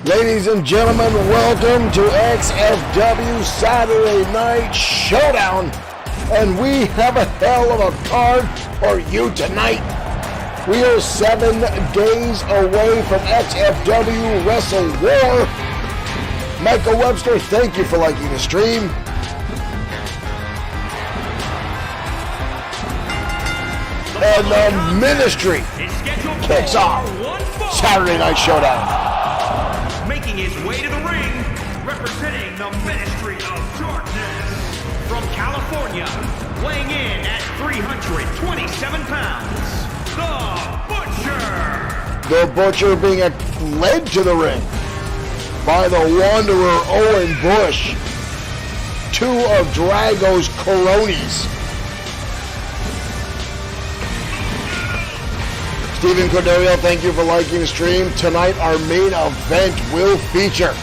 Ladies and gentlemen, welcome to XFW Saturday Night Showdown. And we have a hell of a card for you tonight. We are 7 days away from XFW Wrestle War. Michael Webster, thank you for liking the stream. And the Ministry kicks off Saturday Night Showdown. Making his way to the ring, representing the Ministry of Darkness. From California, weighing in at 327 pounds, The Butcher. The Butcher being led to the ring by the Wanderer Owen Bush. 2 of Drago's Coronis. Stephen Cordelia, thank you for liking the stream. Tonight, our main event will feature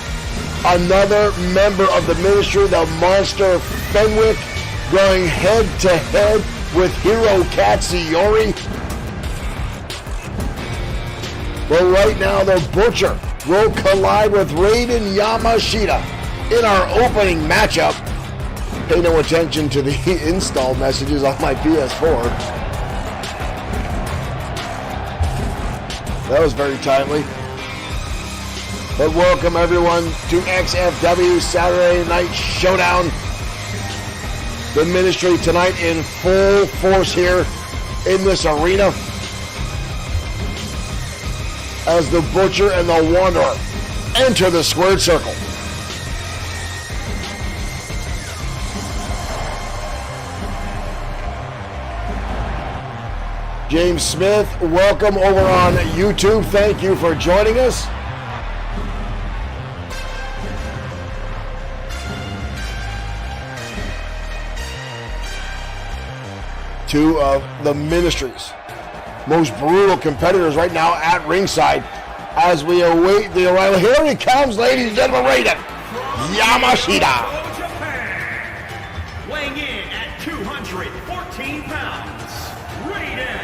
another member of the Ministry, the Monster Fenwick, going head-to-head with Hiro Katsuyori. But right now, the Butcher will collide with Raiden Yamashita in our opening matchup. Pay no attention to the install messages on my PS4. That was very timely. But welcome everyone to XFW Saturday Night Showdown. The Ministry tonight in full force here in this arena as the Butcher and the Wanderer enter the squared circle. James Smith, welcome over on YouTube. Thank you for joining us. Two of the Ministry's most brutal competitors right now at ringside as we await the arrival. Here he comes, ladies and gentlemen, Raiden Yamashita. Weighing in at 214 pounds, Raiden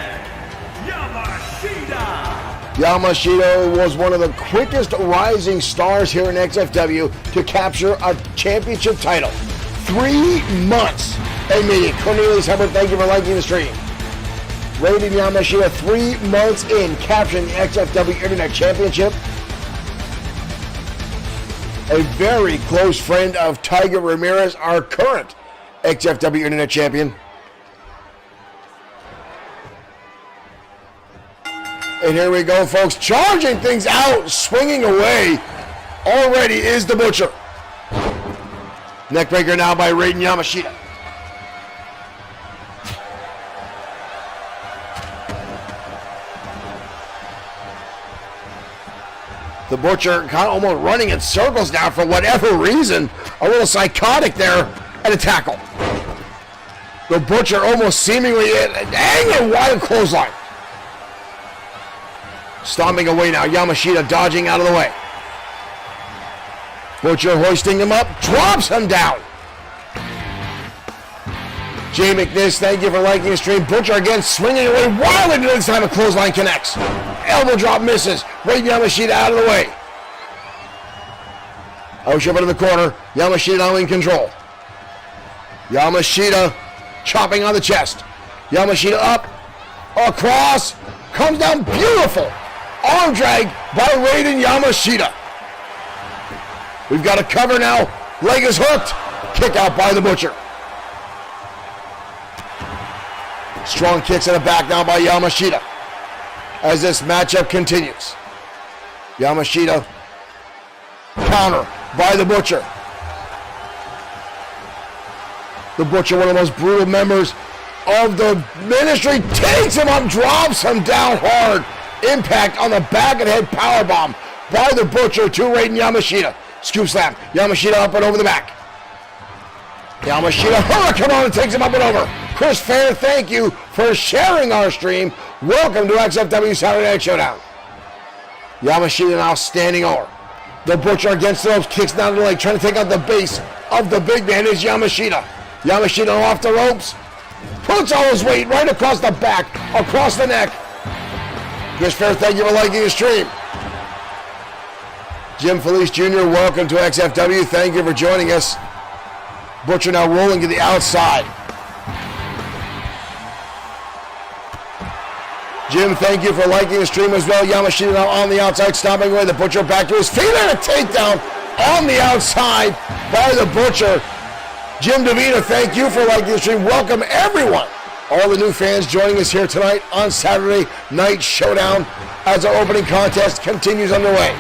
Yamashita was one of the quickest rising stars here in XFW to capture a championship title. 3 months they made it. Cornelius Hubbard, thank you for liking the stream. Raiden Yamashita, 3 months in, capturing the XFW Internet Championship. A very close friend of Tiger Ramirez, our current XFW Internet Champion. And here we go, folks, charging things out, swinging away. Already is the Butcher. Neckbreaker now by Raiden Yamashita. The Butcher kind of almost running in circles now for whatever reason. A little psychotic there at a tackle. The Butcher almost seemingly angling wide clothesline. Stomping away now, Yamashita dodging out of the way. Butcher hoisting him up, drops him down. Jay McNish, thank you for liking the stream. Butcher again swinging away wildly, this time a clothesline connects. Elbow drop misses. Raiden Yamashita out of the way. Oship into the corner. Yamashita now in control. Yamashita chopping on the chest. Yamashita up, across, comes down, beautiful. Arm drag by Raiden Yamashita. We've got a cover now. Leg is hooked. Kick out by the Butcher. Strong kicks in the back now by Yamashita as this matchup continues. Yamashita counter by the Butcher. The Butcher, one of the most brutal members of the Ministry, takes him up, drops him down hard. Impact on the back and head powerbomb by the Butcher to Raiden Yamashita. Scoop slam. Yamashita up and over the back. Yamashita hurricane on and takes him up and over. Chris Fair, thank you for sharing our stream. Welcome to XFW Saturday Night Showdown. Yamashita now standing over. The Butcher against the ropes, kicks down the leg, trying to take out the base of the big man is Yamashita. Yamashita off the ropes, puts all his weight right across the back, across the neck. Chris Fair, thank you for liking the stream. Jim Felice Jr., welcome to XFW. Thank you for joining us. Butcher now rolling to the outside. Jim, thank you for liking the stream as well. Yamashita now on the outside, stomping away. The Butcher back to his feet and a takedown on the outside by the Butcher. Jim DeVita, thank you for liking the stream. Welcome everyone. All the new fans joining us here tonight on Saturday Night Showdown as our opening contest continues underway.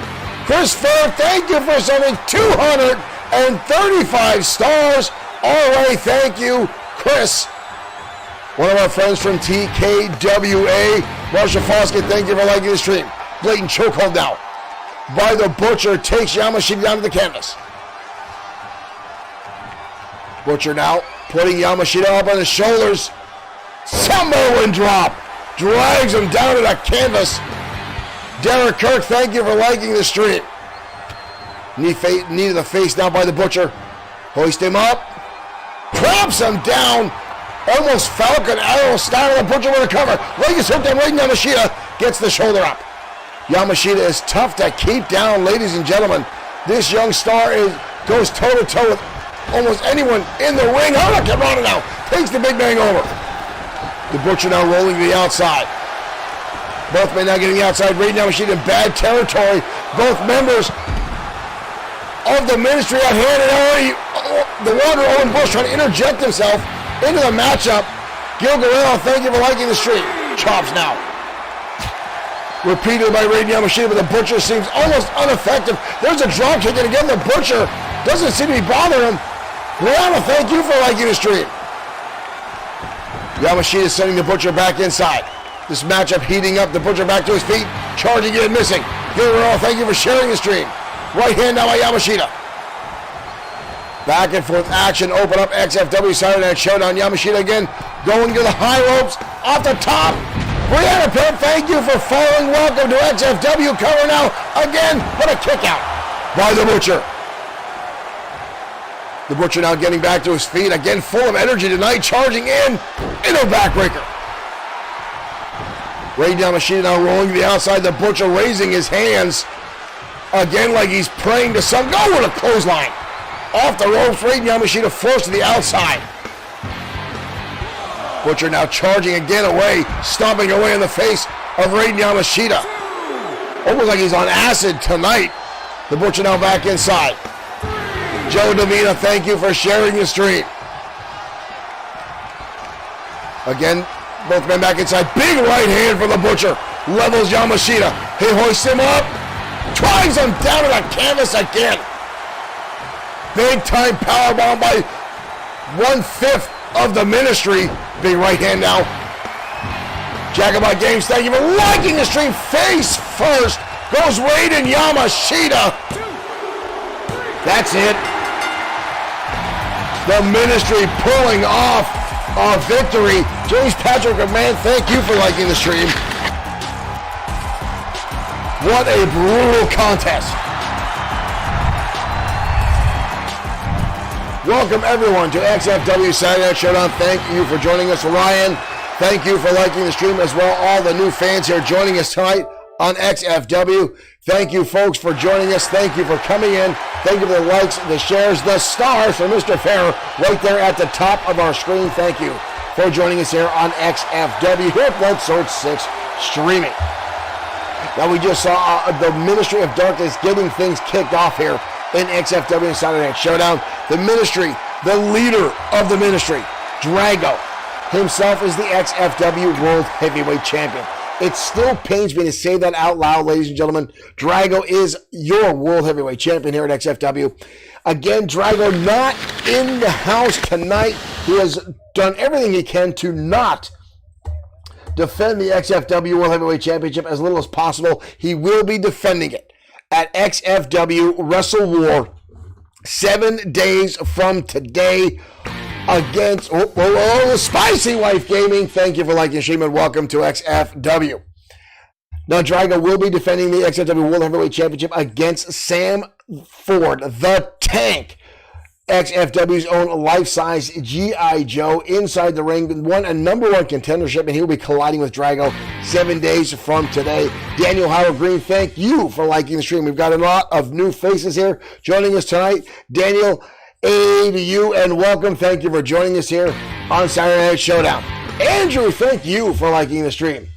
Chris Fair, thank you for sending 235 stars. All right, thank you, Chris. One of our friends from TKWA, Marsha Foskett, thank you for liking the stream. Blatant chokehold now by the Butcher, takes Yamashita down to the canvas. Butcher now putting Yamashita up on his shoulders. Samoan drop. Drags him down to the canvas. Derek Kirk, thank you for liking the stream. Knee to the face now by the Butcher. Hoist him up. Drops him down. Almost Falcon Arrow style. The Butcher with a cover. Leg is hooked on right. Yamashita gets the shoulder up. Yamashita is tough to keep down, ladies and gentlemen. This young star goes toe-to-toe with almost anyone in the ring. Hurricane Rana now takes the big bang over. The Butcher now rolling to the outside. Both men now getting the outside. Raiden Yamashita in bad territory. Both members of the Ministry at hand, and already the Wanderer Owen Bush trying to interject himself into the matchup. Gil Guerrero, thank you for liking the stream. Chops now. Repeated by Raiden Yamashita, but the Butcher seems almost ineffective. There's a drop kick, and again the Butcher doesn't seem to be bothering him. Rihanna, thank you for liking the stream. Yamashita sending the Butcher back inside. This matchup heating up. The Butcher back to his feet, charging in, missing. Gil Guerrero, thank you for sharing the stream. Right hand now by Yamashita. Back and forth action. Open up XFW Saturday Night Showdown. Yamashita again going to the high ropes. Off the top. Brianna Pitt, thank you for following. Welcome to XFW. Cover now. Again, what a kick out by the Butcher. The Butcher now getting back to his feet. Again, full of energy tonight. Charging in a backbreaker. Raiden Yamashita now rolling to the outside. The Butcher raising his hands. Again, like he's praying to some. Go with a clothesline. Off the ropes, Raiden Yamashita forced to the outside. Butcher now charging again away, stomping away in the face of Raiden Yamashita. Almost like he's on acid tonight. The Butcher now back inside. Joe Davina, thank you for sharing the stream. Again, both men back inside. Big right hand from the Butcher. Levels Yamashita. He hoists him up. Drives him down to the canvas again. Big time powerbomb by 1/5 of the Ministry. Big right hand now. Jacobite Games, thank you for liking the stream. Face first goes Raiden Yamashita. That's it. The Ministry pulling off a victory. James Patrick McMahon, thank you for liking the stream. What a brutal contest. Welcome everyone to XFW Saturday Night Showdown. Thank you for joining us. Ryan, thank you for liking the stream as well. All the new fans here joining us tonight on XFW. Thank you folks for joining us. Thank you for coming in. Thank you for the likes, the shares, the stars for Mr. Fair right there at the top of our screen. Thank you for joining us here on XFW here at Bloodsword6 Streaming. Now we just saw the Ministry of Darkness getting things kicked off here in XFW Saturday Night Showdown. The Ministry, the leader of the Ministry, Drago, himself is the XFW World Heavyweight Champion. It still pains me to say that out loud, ladies and gentlemen. Drago is your World Heavyweight Champion here at XFW. Again, Drago not in the house tonight. He has done everything he can to not defend the XFW World Heavyweight Championship as little as possible. He will be defending it at XFW Wrestle War 7 days from today against the Spicy Wife Gaming. Thank you for liking the stream and welcome to XFW. Now Drago will be defending the XFW World Heavyweight Championship against Sam Ford, the Tank. XFW's own life-size G.I. Joe inside the ring, won a #1 contendership, and he'll be colliding with Drago 7 days from today. Daniel Howard Green, thank you for liking the stream. We've got a lot of new faces here joining us tonight. Daniel, A to you, and welcome. Thank you for joining us here on Saturday Night Showdown. Andrew, thank you for liking the stream.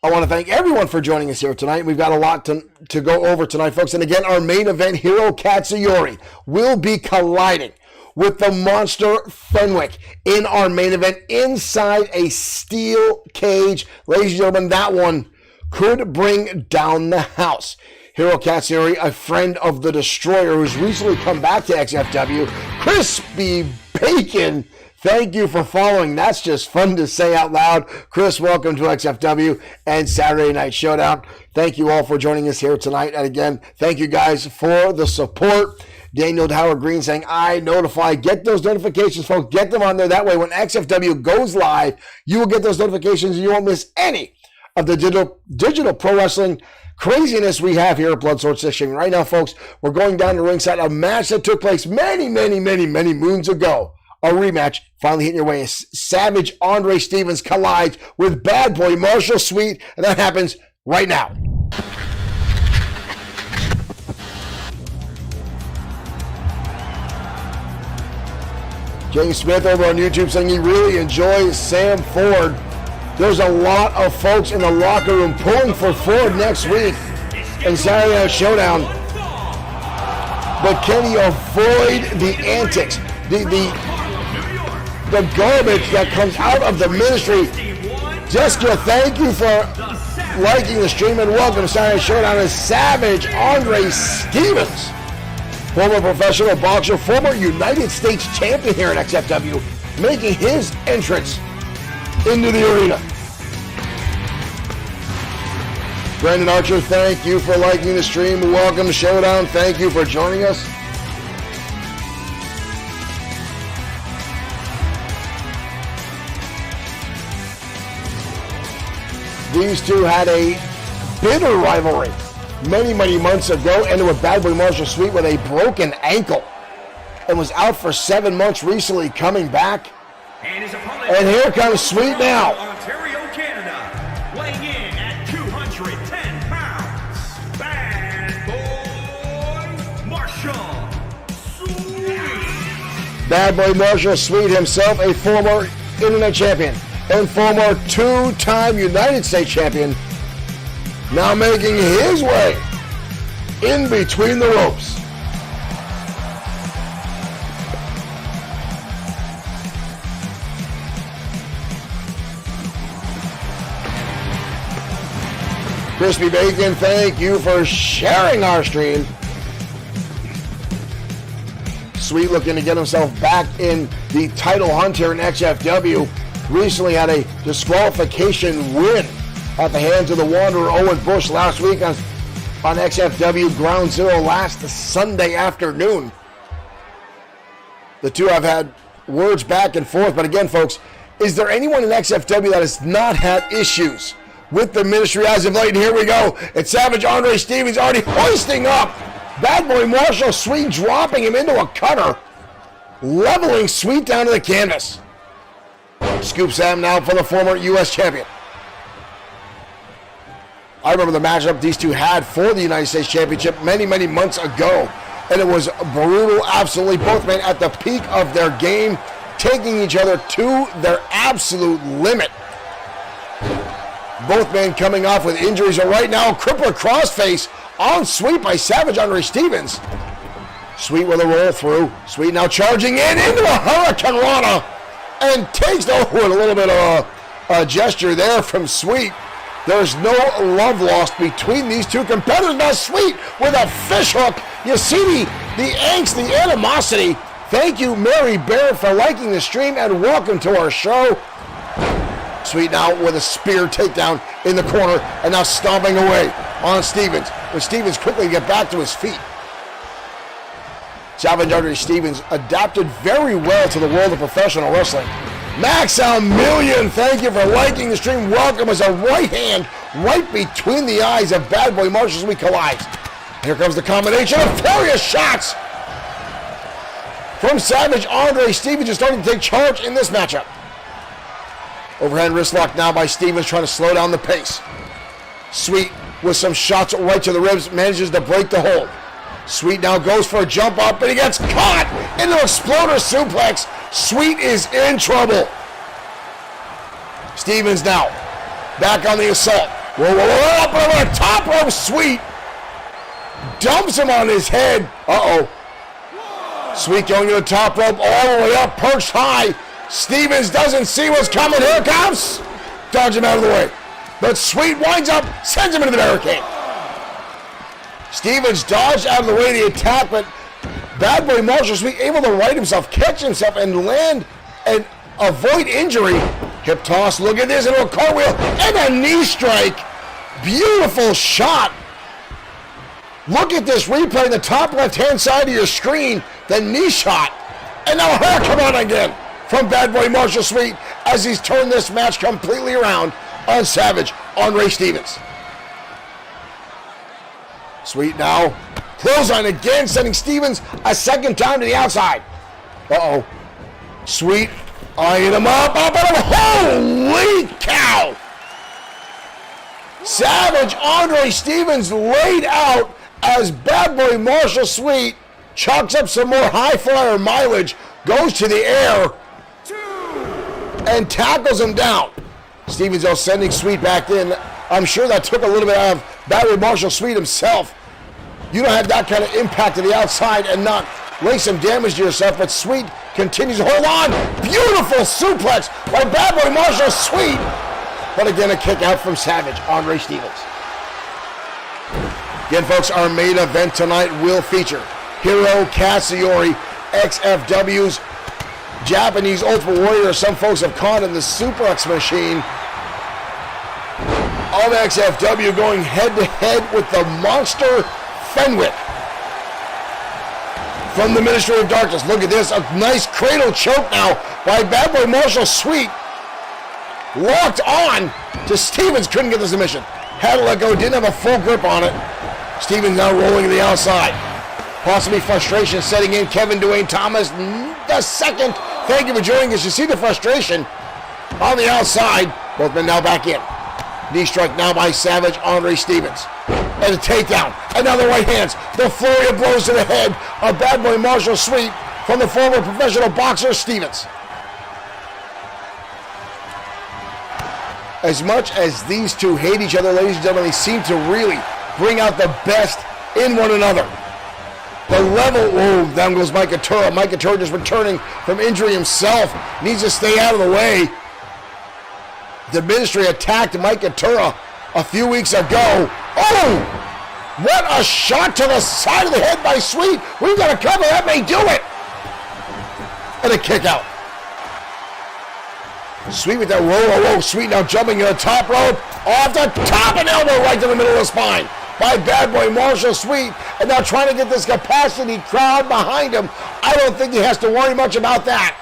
I want to thank everyone for joining us here tonight. We've got a lot to go over tonight, folks. And again, our main event, Hiro Katsuyori, will be colliding with the Monster Fenwick in our main event inside a steel cage. Ladies and gentlemen, that one could bring down the house. Hiro Katsuyori, a friend of the Destroyer, who's recently come back to XFW. Crispy Bacon, thank you for following. That's just fun to say out loud. Chris, welcome to XFW and Saturday Night Showdown. Thank you all for joining us here tonight. And again, thank you guys for the support. Daniel Howard Green saying, I notify. Get those notifications, folks. Get them on there. That way, when XFW goes live, you will get those notifications and you won't miss any of the digital pro wrestling craziness we have here at Bloodsword6 Streaming. Right now, folks, we're going down to ringside. A match that took place many moons ago. A rematch finally hitting your way as Savage Andre Stevens collides with Bad Boy Marshall Sweet, and that happens right now. James Smith over on YouTube saying he really enjoys Sam Ford. There's a lot of folks in the locker room pulling for Ford next week in Saturday Night Showdown. But can he avoid the antics, the garbage that comes out of the ministry? Jessica, thank you for liking the stream and welcome to Saturday Night Showdown as Savage Andre Stevens, former professional boxer, former United States champion here at XFW, making his entrance into the arena. Brandon Archer, thank you for liking the stream. Welcome to Showdown. Thank you for joining us. These two had a bitter rivalry many months ago, ended with Bad Boy Marshall Sweet with a broken ankle and was out for 7 months recently, coming back. And here comes Sweet now. Ontario, Canada, weighing in at 210 pounds, Bad Boy Marshall Sweet. Bad Boy Marshall Sweet himself, a former internet champion and former 2-time United States champion, now making his way in between the ropes. Crispy Bacon, thank you for sharing our stream. Sweet looking to get himself back in the title hunt here in XFW. Recently had a disqualification win at the hands of the Wanderer Owen Bush last week on XFW Ground Zero last Sunday afternoon. The two have had words back and forth, but again, folks, is there anyone in XFW that has not had issues with the ministry as of late? And here we go. It's Savage Andre Stevens already hoisting up Bad Boy Marshall Sweet, dropping him into a cutter, leveling Sweet down to the canvas. Scoop Sam now for the former U.S. champion. I remember the matchup these two had for the United States Championship many months ago, and it was brutal, absolutely. Both men at the peak of their game, taking each other to their absolute limit. Both men coming off with injuries, and right now, crippler crossface on Sweet by Savage Andre Stevens. Sweet with a roll through. Sweet now charging into a Hurricane Rana, and takes over with a little bit of a gesture there from Sweet. There's no love lost between these two competitors. Now Sweet with a fish hook. You see the angst, the animosity. Thank you, Mary Barrett, for liking the stream, and welcome to our show. Sweet now with a spear takedown in the corner, and now stomping away on Stevens. But Stevens quickly get back to his feet. Savage Andre Stevens adapted very well to the world of professional wrestling. Maximilian, thank you for liking the stream. Welcome as a right hand right between the eyes of Bad Boy Marshall as we collide. Here comes the combination of various shots. from Savage. Andre Stevens is starting to take charge in this matchup. Overhand wrist lock now by Stevens, trying to slow down the pace. Sweet with some shots right to the ribs, manages to break the hold. Sweet now goes for a jump up, and he gets caught into an exploder suplex. Sweet is in trouble. Stevens now back on the assault. Whoa, up on the top rope. Sweet dumps him on his head. Sweet going to the top rope, all the way up, perched high. Stevens doesn't see what's coming. Here it comes. Dodge him out of the way. But Sweet winds up, sends him into the barricade. Stevens dodged out of the way of the attack, but Bad Boy Marshall Sweet able to right himself, catch himself, and land and avoid injury. Hip toss, look at this, into a cartwheel, and a knee strike. Beautiful shot. Look at this replay in the top left-hand side of your screen, the knee shot. And now here come on again from Bad Boy Marshall Sweet as he's turned this match completely around on Savage, Andre Stevens. Sweet now, clothesline again, sending Stevens a second time to the outside. Sweet eyeing him up, holy cow! Savage, Andre Stevens laid out as Bad Boy Marshall Sweet chalks up some more high flyer mileage, goes to the air, and tackles him down. Stevens though sending Sweet back in. I'm sure that took a little bit out of Bad Boy Marshall Sweet himself. You don't have that kind of impact to the outside and not lay some damage to yourself, but Sweet continues to hold on. Beautiful suplex by Bad Boy Marshall Sweet. But again, a kick out from Savage, Andre Stevens. Again, folks, our main event tonight will feature Hiro Katsuyori, XFW's Japanese Ultimate Warrior. Some folks have called him the suplex machine of XFW, going head-to-head with the monster Fenwick from the Ministry of Darkness. Look at this, a nice cradle choke now by Bad Boy Marshall Sweet. Locked on to Stevens, couldn't get the submission. Had to let go, didn't have a full grip on it. Stevens now rolling to the outside. Possibly frustration setting in. Kevin Dwayne Thomas, the second. Thank you for joining us. You see the frustration on the outside. Both men now back in. Knee strike now by Savage, Andre Stevens. And a takedown. And now the right hands. The flurry of blows to the head of Bad Boy Marshall Sweet from the former professional boxer Stevens. As much as these two hate each other, ladies and gentlemen, they seem to really bring out the best in one another. The level, down goes Mike Atura. Mike Atura just returning from injury himself. Needs to stay out of the way. The Ministry attacked Mike Atura a few weeks ago. What a shot to the side of the head by Sweet. We've got to cover, that may do it. And a kick out. Sweet with that roll. Sweet now jumping to the top rope. Off the top, and elbow right to the middle of the spine by Bad Boy Marshall Sweet. And now trying to get this capacity crowd behind him. I don't think he has to worry much about that.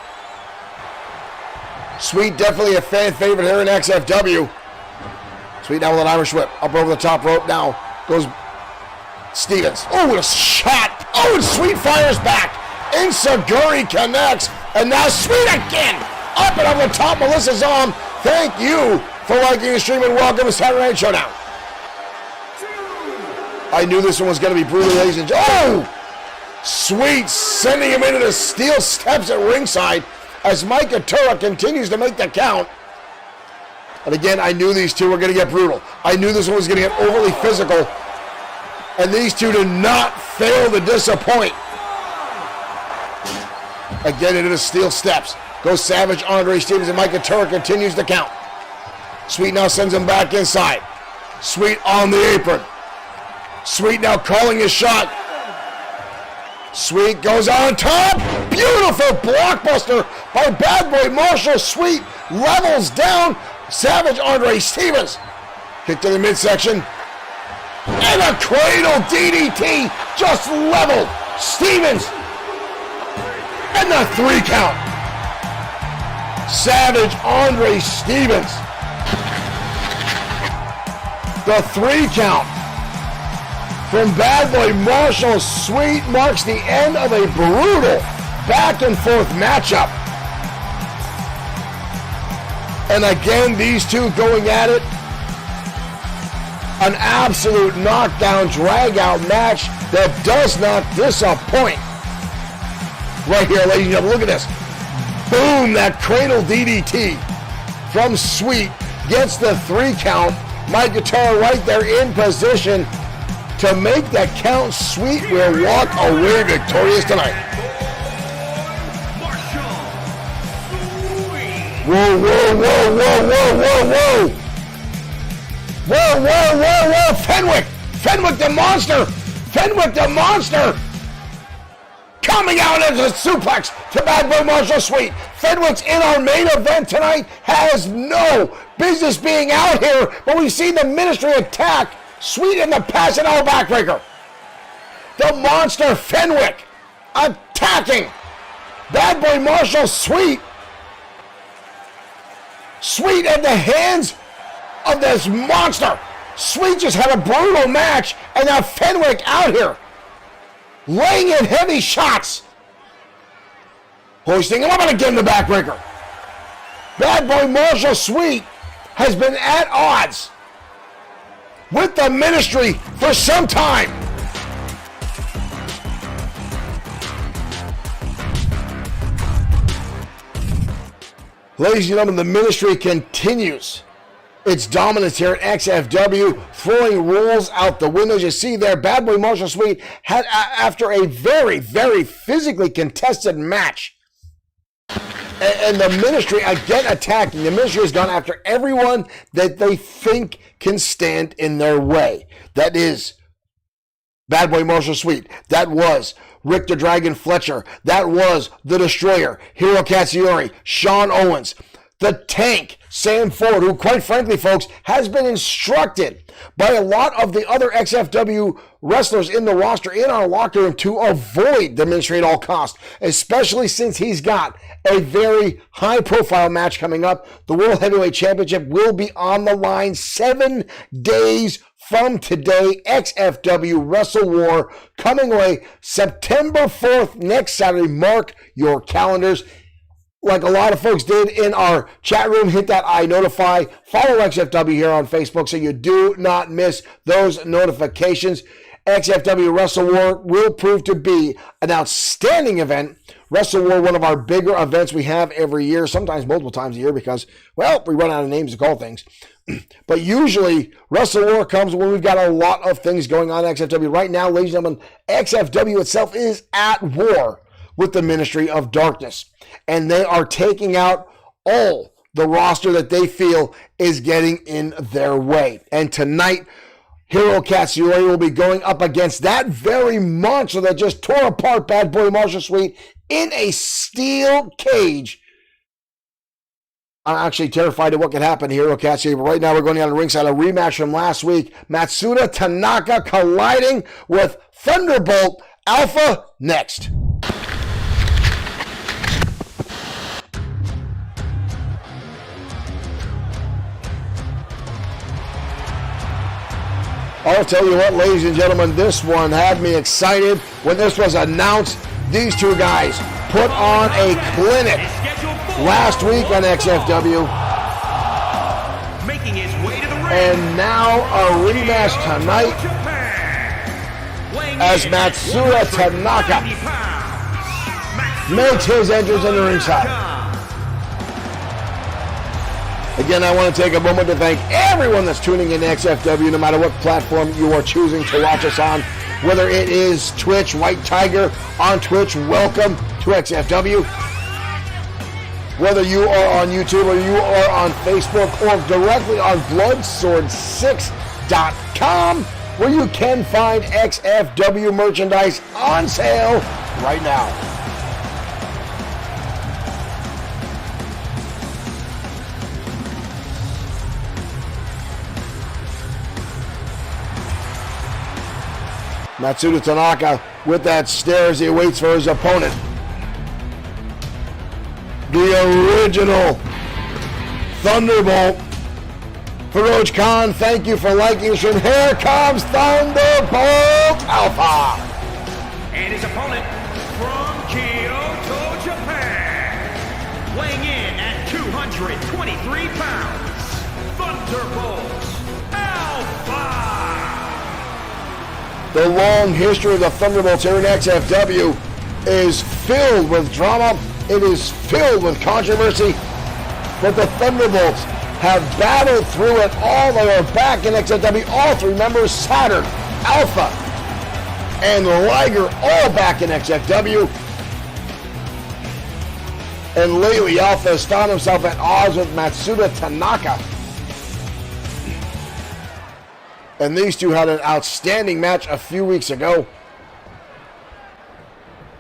Sweet definitely a fan favorite here in XFW. Sweet now with an Irish whip. Up over the top rope now goes Stevens. What a shot. And Sweet fires back. Insaguri connects. And now Sweet again. Up and over the top, Melissa Zom. Thank you for liking the stream and welcome to Saturday Night Showdown. I knew this one was going to be brutal, ladies and gentlemen. Sweet sending him into the steel steps at ringside as Mike Atura continues to make the count. And again, I knew these two were going to get brutal. I knew this one was going to get overly physical. And these two did not fail to disappoint. Again into the steel steps. Goes Savage, Andre Stevens, and Mike Atura continues to count. Sweet now sends him back inside. Sweet on the apron. Sweet now calling his shot. Sweet goes on top. Beautiful blockbuster by Bad Boy Marshall Sweet. Levels down Savage, Andre Stevens. Kick to the midsection. And a cradle DDT just leveled Stevens. And the 3 count. Savage, Andre Stevens. The 3 count from Bad Boy Marshall Sweet marks the end of a brutal back and forth matchup. And again, these two going at it. An absolute knockdown, drag-out match that does not disappoint. Right here, ladies and gentlemen, look at this. Boom, that cradle DDT from Sweet gets the 3 count. Mike Guitar right there in position to make that count. Sweet will walk away victorious tonight. Whoa, whoa, whoa, whoa, whoa, whoa, whoa. Whoa, whoa, whoa, whoa. Fenwick. Fenwick the monster. Fenwick the monster. Coming out as a suplex to Bad Boy Marshall Sweet. Fenwick's in our main event tonight. Has no business being out here. But we've seen the Ministry attack Sweet in the past and our backbreaker. The monster Fenwick attacking Bad Boy Marshall Sweet. Sweet at the hands of this monster. Sweet just had a brutal match, and now Fenwick out here laying in heavy shots. Hoisting him up and again the backbreaker. Bad Boy Marshall Sweet has been at odds with the Ministry for some time. Ladies and gentlemen, the Ministry continues its dominance here at XFW, throwing rules out the windows. You see there, Bad Boy Marshall Sweet had, after a very, very physically contested match, and the Ministry again attacking. The Ministry has gone after everyone that they think can stand in their way. That is Bad Boy Marshall Sweet. That was Rick the Dragon Fletcher. That was The Destroyer, Hiro Katsuyori, Sean Owens, the Tank, Sam Ford, who quite frankly, folks, has been instructed by a lot of the other XFW wrestlers in the roster in our locker room to avoid the Ministry at all costs, especially since he's got a very high-profile match coming up. The World Heavyweight Championship will be on the line 7 days from today. XFW Wrestle War coming away September 4th, next Saturday. Mark your calendars. Like a lot of folks did in our chat room, hit that I notify. Follow XFW here on Facebook so you do not miss those notifications. XFW Wrestle War will prove to be an outstanding event. Wrestle War, one of our bigger events we have every year, sometimes multiple times a year because, well, we run out of names to call things. But usually, Wrestle War comes when we've got a lot of things going on in XFW. Right now, ladies and gentlemen, XFW itself is at war with the Ministry of Darkness. And they are taking out all the roster that they feel is getting in their way. And tonight, Hiro Katsuyori will be going up against that very monster that just tore apart Bad Boy Marshall Sweet in a steel cage. I'm actually terrified of what could happen to Hiro Katsuyori, but right now we're going down to ringside, a rematch from last week. Matsuda Tanaka colliding with Thunderbolt Alpha next. I'll tell you what, ladies and gentlemen, this one had me excited when this was announced. These two guys put on a clinic last week on XFW. Making his way to the ring. And now a rematch tonight as Matsuda Tanaka makes his entrance in the ringside. Again, I want to take a moment to thank everyone that's tuning in to XFW, no matter what platform you are choosing to watch us on. Whether it is Twitch, White Tiger on Twitch, welcome to XFW. Whether you are on YouTube or you are on Facebook or directly on Bloodsword6.com, where you can find XFW merchandise on sale right now. Matsuda Tanaka with that stare as he waits for his opponent. The original Thunderbolt. Faroaj Khan, thank you for liking us. And here comes Thunderbolt Alpha. And his opponent from Kyoto, 123 pounds, Thunderbolt Alpha. The long history of the Thunderbolts here in XFW is filled with drama. It is filled with controversy. But the Thunderbolts have battled through it all. They are back in XFW. All three members, Saturn, Alpha, and Liger, all back in XFW. And lately, Alpha has found himself at odds with Matsuda Tanaka. And these two had an outstanding match a few weeks ago.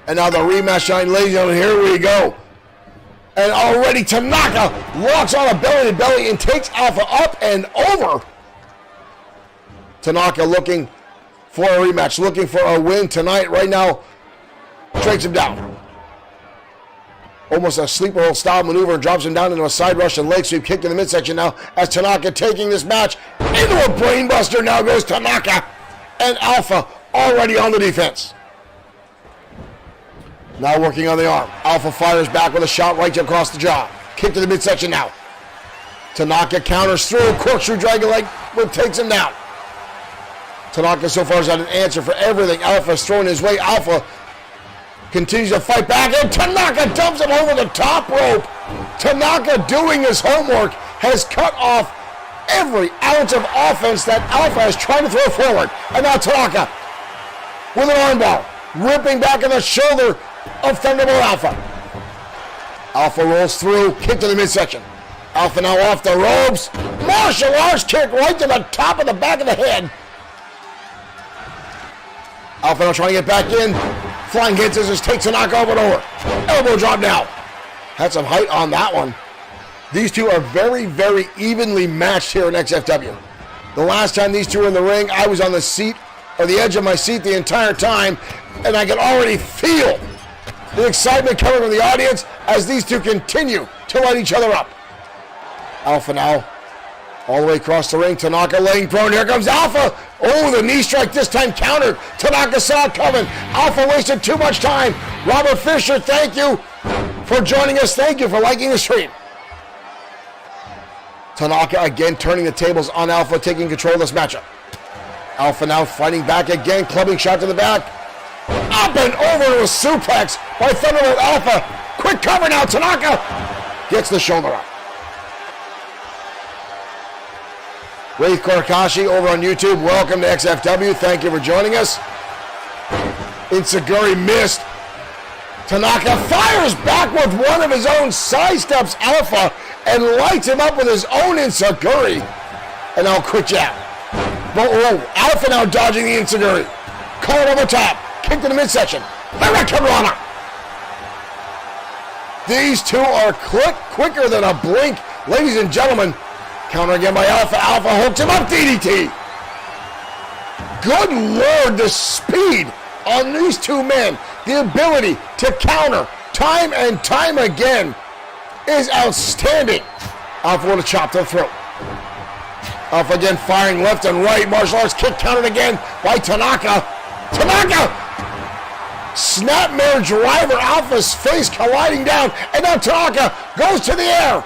And now the rematch, ladies and gentlemen, here we go. And already Tanaka locks on a belly-to-belly and takes Alpha up and over. Tanaka looking for a rematch, looking for a win tonight. Right now, takes him down. Almost a sleeper hold style maneuver, drops him down into a side rush and leg sweep kick in the midsection now as Tanaka taking this match into a brainbuster. Now goes Tanaka, and Alpha already on the defense. Now working on the arm. Alpha fires back with a shot right across the jaw. Kick to the midsection now. Tanaka counters through, corkscrew dragon leg, but takes him down. Tanaka so far has had an answer for everything Alpha is throwing his way. Alpha continues to fight back, and Tanaka dumps him over the top rope. Tanaka, doing his homework, has cut off every ounce of offense that Alpha is trying to throw forward. And now Tanaka with an armbar, ripping back on the shoulder of Thunderbolt Alpha. Alpha rolls through, kick to the midsection. Alpha now off the ropes. Martial arts kick right to the top of the back of the head. Alpha now trying to get back in. Flying head scissors takes Tanaka over and over. Elbow drop now. Had some height on that one. These two are very, very evenly matched here in XFW. The last time these two were in the ring, I was on the seat, or the edge of my seat the entire time, and I could already feel the excitement coming from the audience as these two continue to light each other up. Alpha now all the way across the ring. Tanaka laying prone. Here comes Alpha. Oh, the knee strike this time countered. Tanaka saw it coming. Alpha wasted too much time. Robert Fisher, thank you for joining us. Thank you for liking the stream. Tanaka again turning the tables on Alpha, taking control of this matchup. Alpha now fighting back again, clubbing shot to the back. Up and over to a suplex by Thunderbolt Alpha. Quick cover now. Tanaka gets the shoulder up. Wraith Korakashi over on YouTube. Welcome to XFW. Thank you for joining us. Insaguri missed. Tanaka fires back with one of his own, sidesteps Alpha and lights him up with his own Insaguri. And now quick jab. Alpha now dodging the Insaguri. Call it over top. Kick to the midsection. Hurricanrana. These two are quicker than a blink. Ladies and gentlemen, counter again by Alpha. Alpha hooks him up, DDT. Good Lord, the speed on these two men, the ability to counter time and time again is outstanding. Alpha with a chop to the throat. Alpha again firing left and right. Martial arts kick countered again by Tanaka. Tanaka! Snapmare driver. Alpha's face colliding down. And now Tanaka goes to the air.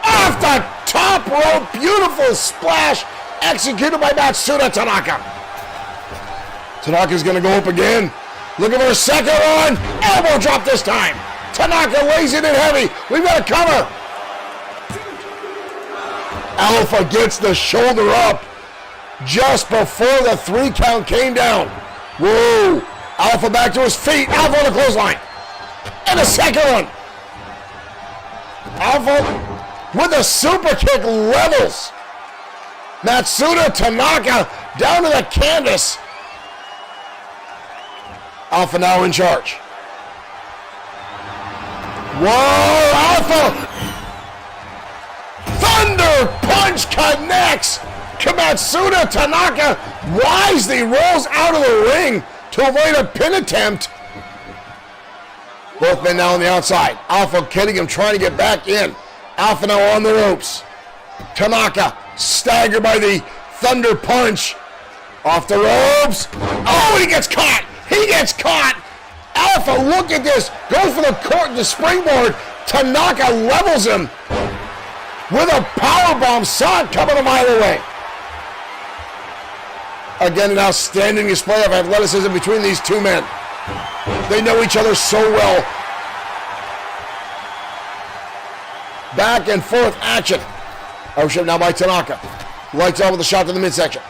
Off the top rope. Beautiful splash executed by Matsuda Tanaka. Tanaka's going to go up again. Looking for a second one. Elbow drop this time. Tanaka lays it in heavy. We've got a cover. Alpha gets the shoulder up just before the 3 count came down. Whoa. Alpha back to his feet. Alpha on the clothesline. And a second one. Alpha with a super kick levels Matsuda Tanaka down to the canvas. Alpha now in charge. Whoa, Alpha! Thunder punch connects. Matsuda Tanaka wisely rolls out of the ring to avoid a pin attempt. Both men now on the outside. Alpha kidding him, trying to get back in. Alpha now on the ropes. Tanaka staggered by the thunder punch. Off the ropes. Oh, he gets caught. He gets caught. Alpha, look at this. Goes for the springboard. Tanaka levels him with a powerbomb, saw it coming a mile away. Again, an outstanding display of athleticism between these two men. They know each other so well. Back and forth action. Overship now by Tanaka. Lights on with a shot to the midsection.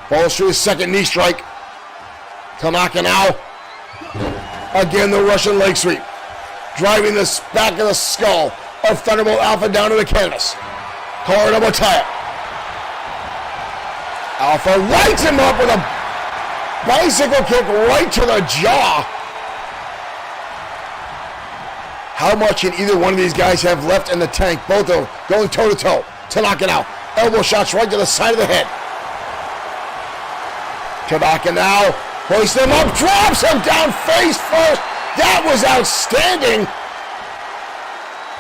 Follows through his second knee strike. Tanaka now. Again, the Russian leg sweep. Driving the back of the skull of Thunderbolt Alpha down to the canvas. Collar double tie-up. Alpha lights him up with a bicycle kick right to the jaw. How much can either one of these guys have left in the tank? Both of them going toe-to-toe. Tanaka now. Elbow shots right to the side of the head. Tanaka now. Hoists him up. Drops him down face first. That was outstanding.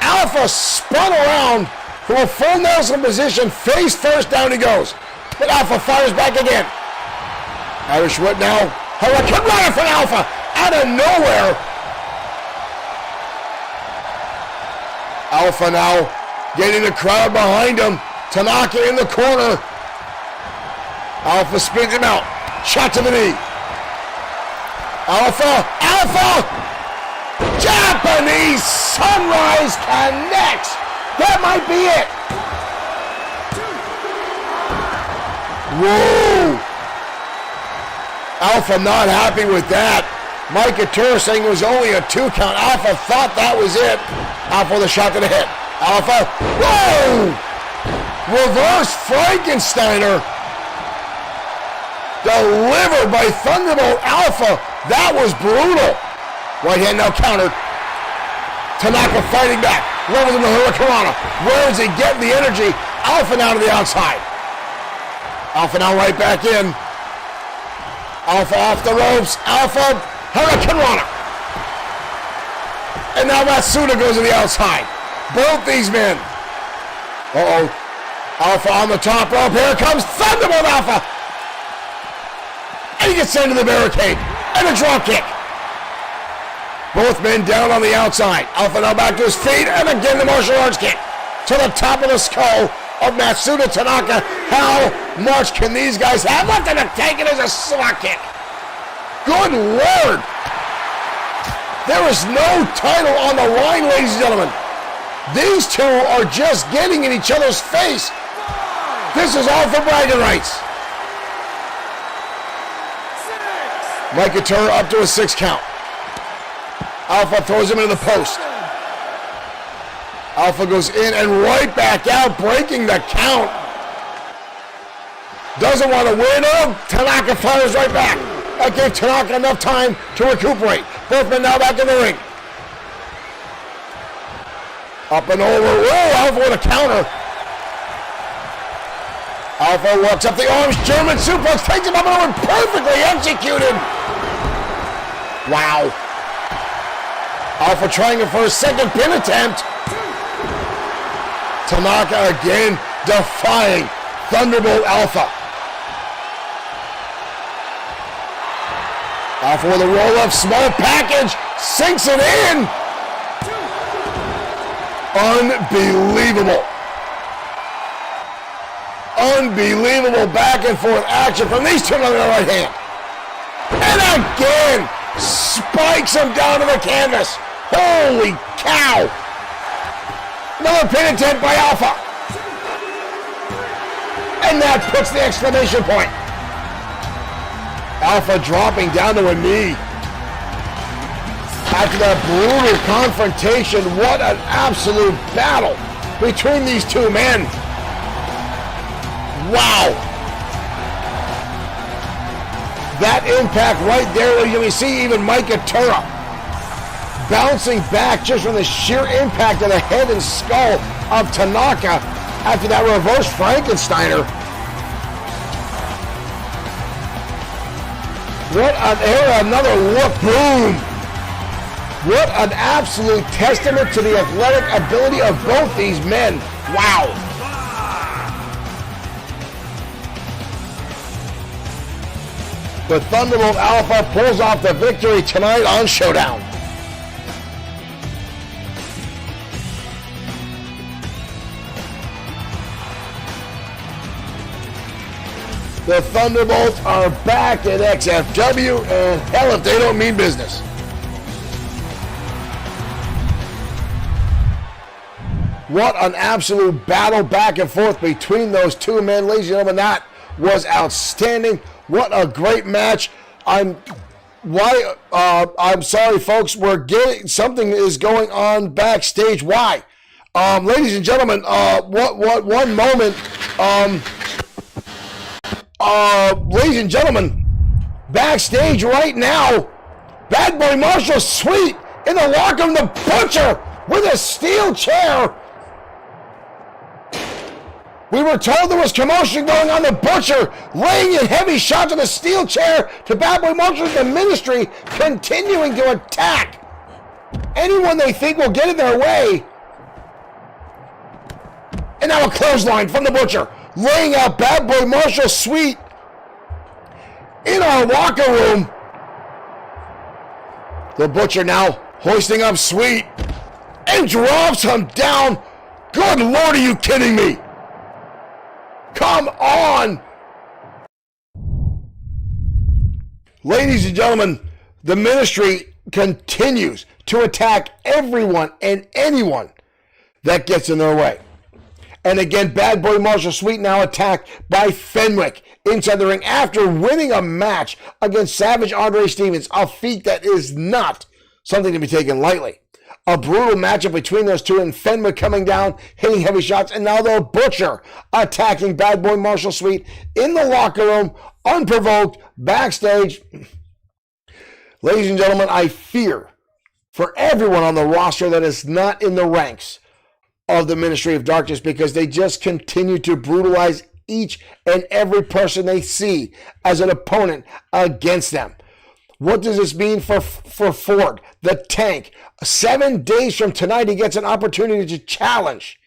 Alpha spun around from a full Nelson position. Face first, down he goes. But Alpha fires back again. Irish whip now. Hurricane runner from Alpha. Out of nowhere. Alpha now getting the crowd behind him. Tanaka in the corner. Alpha spins him out. Shot to the knee. Alpha. Japanese Sunrise connects. That might be it. Whoa. Alpha not happy with that. Mike Couture saying it was only a 2 count. Alpha thought that was it. Alpha with a shot to the head. Alpha. Whoa. Reverse Frankensteiner. Delivered by Thunderbolt Alpha. That was brutal. Right hand now countered. Tanaka fighting back. Levels him the Hurricanrana. Where is he getting the energy? Alpha now to the outside. Alpha now right back in. Alpha off the ropes. Alpha Hurricanrana. And now Matsuda goes to the outside. Both these men. Uh-oh. Alpha on the top rope. Here comes Thunderbolt Alpha. And he gets sent to the barricade. And a drop kick. Both men down on the outside. Alpha now back to his feet. And again the martial arts kick. To the top of the skull of Matsuda Tanaka. How much can these guys have left in the tank? It is a slot kick. Good Lord. There is no title on the line, ladies and gentlemen. These two are just getting in each other's face. This is all for bragging rights. Mike Couture up to a 6 count. Alpha throws him into the post. Alpha goes in and right back out, breaking the count. Doesn't want to win him. Tanaka fires right back. That gave Tanaka enough time to recuperate. Both men now back in the ring. Up and over. Whoa, Alpha with a counter. Alpha walks up the arms. German suplex. Takes him up and over. Perfectly executed. Wow. Alpha trying it for a second pin attempt. Tanaka again defying Thunderbolt Alpha. Alpha with a roll-up, small package, sinks it in. Unbelievable. Unbelievable back and forth action from these two on the right hand. And again, spikes him down to the canvas. Holy cow. Another pin attempt by Alpha. And that puts the exclamation point. Alpha dropping down to a knee. After that brutal confrontation, what an absolute battle between these two men. Wow. That impact right there, you can see even Mike Couture bouncing back just from the sheer impact of the head and skull of Tanaka after that reverse Frankensteiner. What an era, another look, boom. What an absolute testament to the athletic ability of both these men. Wow. The Thunderbolt Alpha pulls off the victory tonight on Showdown. The Thunderbolts are back at XFW, and hell if they don't mean business. What an absolute battle back and forth between those two men, ladies and gentlemen. That was outstanding. What a great match. I'm sorry, folks. We're getting something is going on backstage. Why? Ladies and gentlemen, one moment. Ladies and gentlemen, backstage right now, Bad Boy Marshall's Sweet in the locker room, the Butcher with a steel chair. We were told there was commotion going on. The Butcher laying in heavy shots on the steel chair to Bad Boy Marshall. The Ministry continuing to attack anyone they think will get in their way. And now a clothesline from the Butcher, laying out Bad Boy Marshall Sweet in our locker room. The Butcher now hoisting up Sweet and drops him down. Good Lord, are you kidding me? Come on! Ladies and gentlemen, the Ministry continues to attack everyone and anyone that gets in their way. And again, Bad Boy Marshall Sweet now attacked by Fenwick inside the ring after winning a match against Savage Andre Stevens, a feat that is not something to be taken lightly. A brutal matchup between those two, and Fenwick coming down, hitting heavy shots, and now the Butcher attacking Bad Boy Marshall Sweet in the locker room, unprovoked, backstage. Ladies and gentlemen, I fear for everyone on the roster that is not in the ranks of the Ministry of Darkness, because they just continue to brutalize each and every person they see as an opponent against them. What does this mean for Ford, the Tank? 7 days from tonight, he gets an opportunity to challenge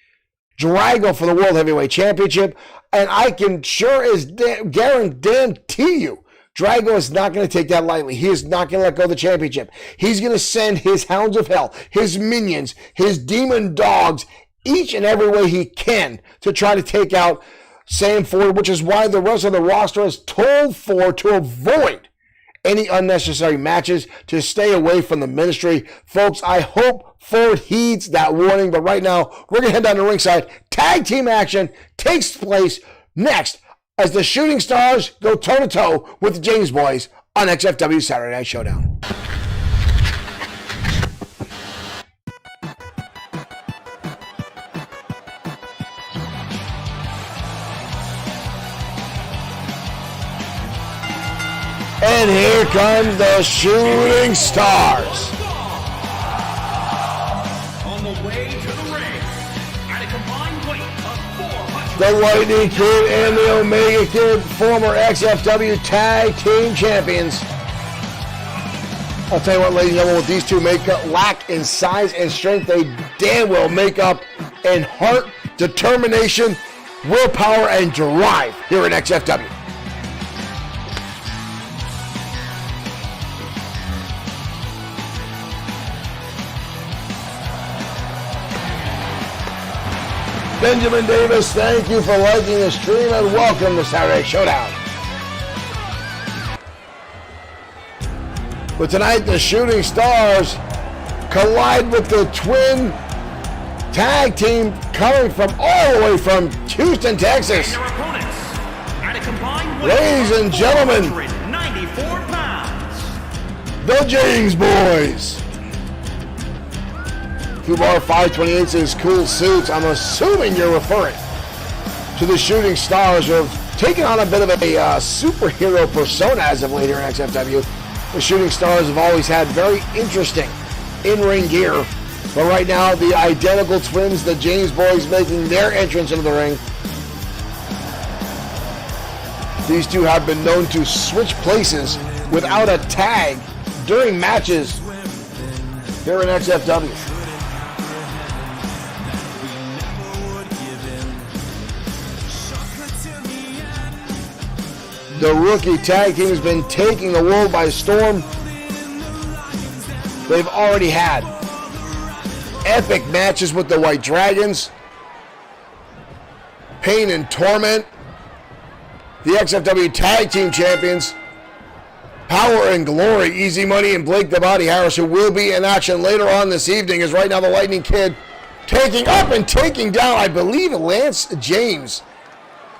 Drago for the World Heavyweight Championship, and I can guarantee you, Drago is not going to take that lightly. He is not going to let go of the championship. He's going to send his Hounds of Hell, his minions, his demon dogs, each and every way he can to try to take out Sam Ford, which is why the rest of the roster has told Ford to avoid any unnecessary matches, to stay away from the Ministry. Folks, I hope Ford heeds that warning, but right now, we're going to head down to ringside. Tag team action takes place next as the Shooting Stars go toe-to-toe with the James Boys on XFW Saturday Night Showdown. And here comes the Shooting Stars. On the way to the ring, at a combined weight of 400. The Lightning Kid and the Omega Kid, former XFW Tag Team Champions. I'll tell you what, ladies and gentlemen, what these two lack in size and strength, they damn well make up in heart, determination, willpower, and drive here in XFW. Benjamin Davis, thank you for liking the stream and welcome to Saturday Showdown. But tonight, the Shooting Stars collide with the twin tag team coming from all the way from Houston, Texas. And their opponents, at a combined weight Ladies and gentlemen, 94 pounds. the James Boys. Fubar 528 says cool suits. I'm assuming you're referring to the Shooting Stars, who have taken on a bit of a superhero persona as of late here in XFW. The Shooting Stars have always had very interesting in-ring gear, but right now the identical twins, the James Boys, making their entrance into the ring. These two have been known to switch places without a tag during matches here in XFW. The rookie tag team has been taking the world by storm. They've already had epic matches with the White Dragons, Pain and Torment, the XFW Tag Team Champions, Power and Glory, Easy Money, and Blake the Body Harris, who will be in action later on this evening, is right now the Lightning Kid taking up and taking down, I believe Lance James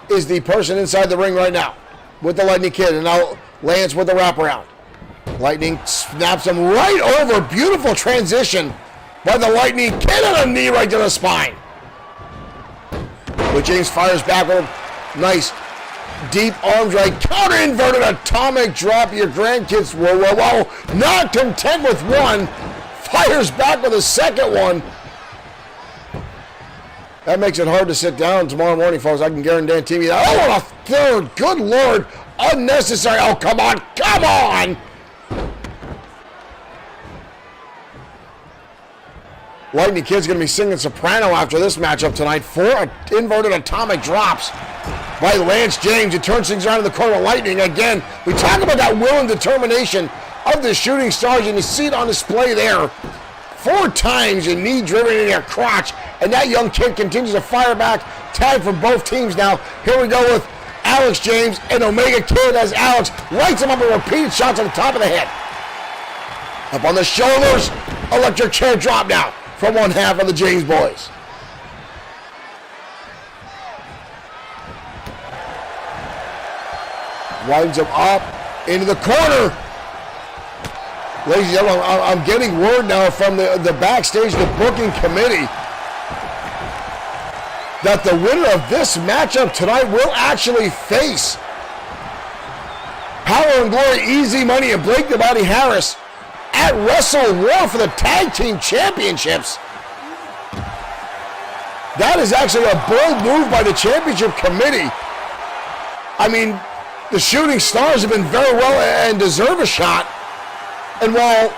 is the person inside the ring right now with the Lightning Kid, and now Lance with the wraparound. Lightning snaps him right over. Beautiful transition by the Lightning Kid, and a knee right to the spine. But James fires backward. Nice deep arm drag, counter inverted atomic drop. Your grandkids, whoa. Not content with one, fires back with a second one. That makes it hard to sit down tomorrow morning, folks. I can guarantee you that. Oh, and a third. Good Lord. Unnecessary. Oh, come on. Come on. Lightning Kid's going to be singing soprano after this matchup tonight. 4 inverted atomic drops by Lance James. He turns things around in the corner. Lightning again. We talk about that will and determination of the shooting stars, and you see it on display there. 4 times your knee driven in your crotch, and that young kid continues to fire back. Tag from both teams now. Here we go with Alex James and Omega Kid as Alex lights him up with repeated shots on the top of the head. Up on the shoulders, electric chair drop now from one half of the James boys. Winds him up into the corner. Ladies and gentlemen, I'm getting word now from the backstage, the booking committee, that the winner of this matchup tonight will actually face Power and Glory, Easy Money, and Blake the Body Harris at Wrestle War for the Tag Team Championships. That is actually a bold move by the championship committee. I mean, the Shooting Stars have been very well and deserve a shot. And while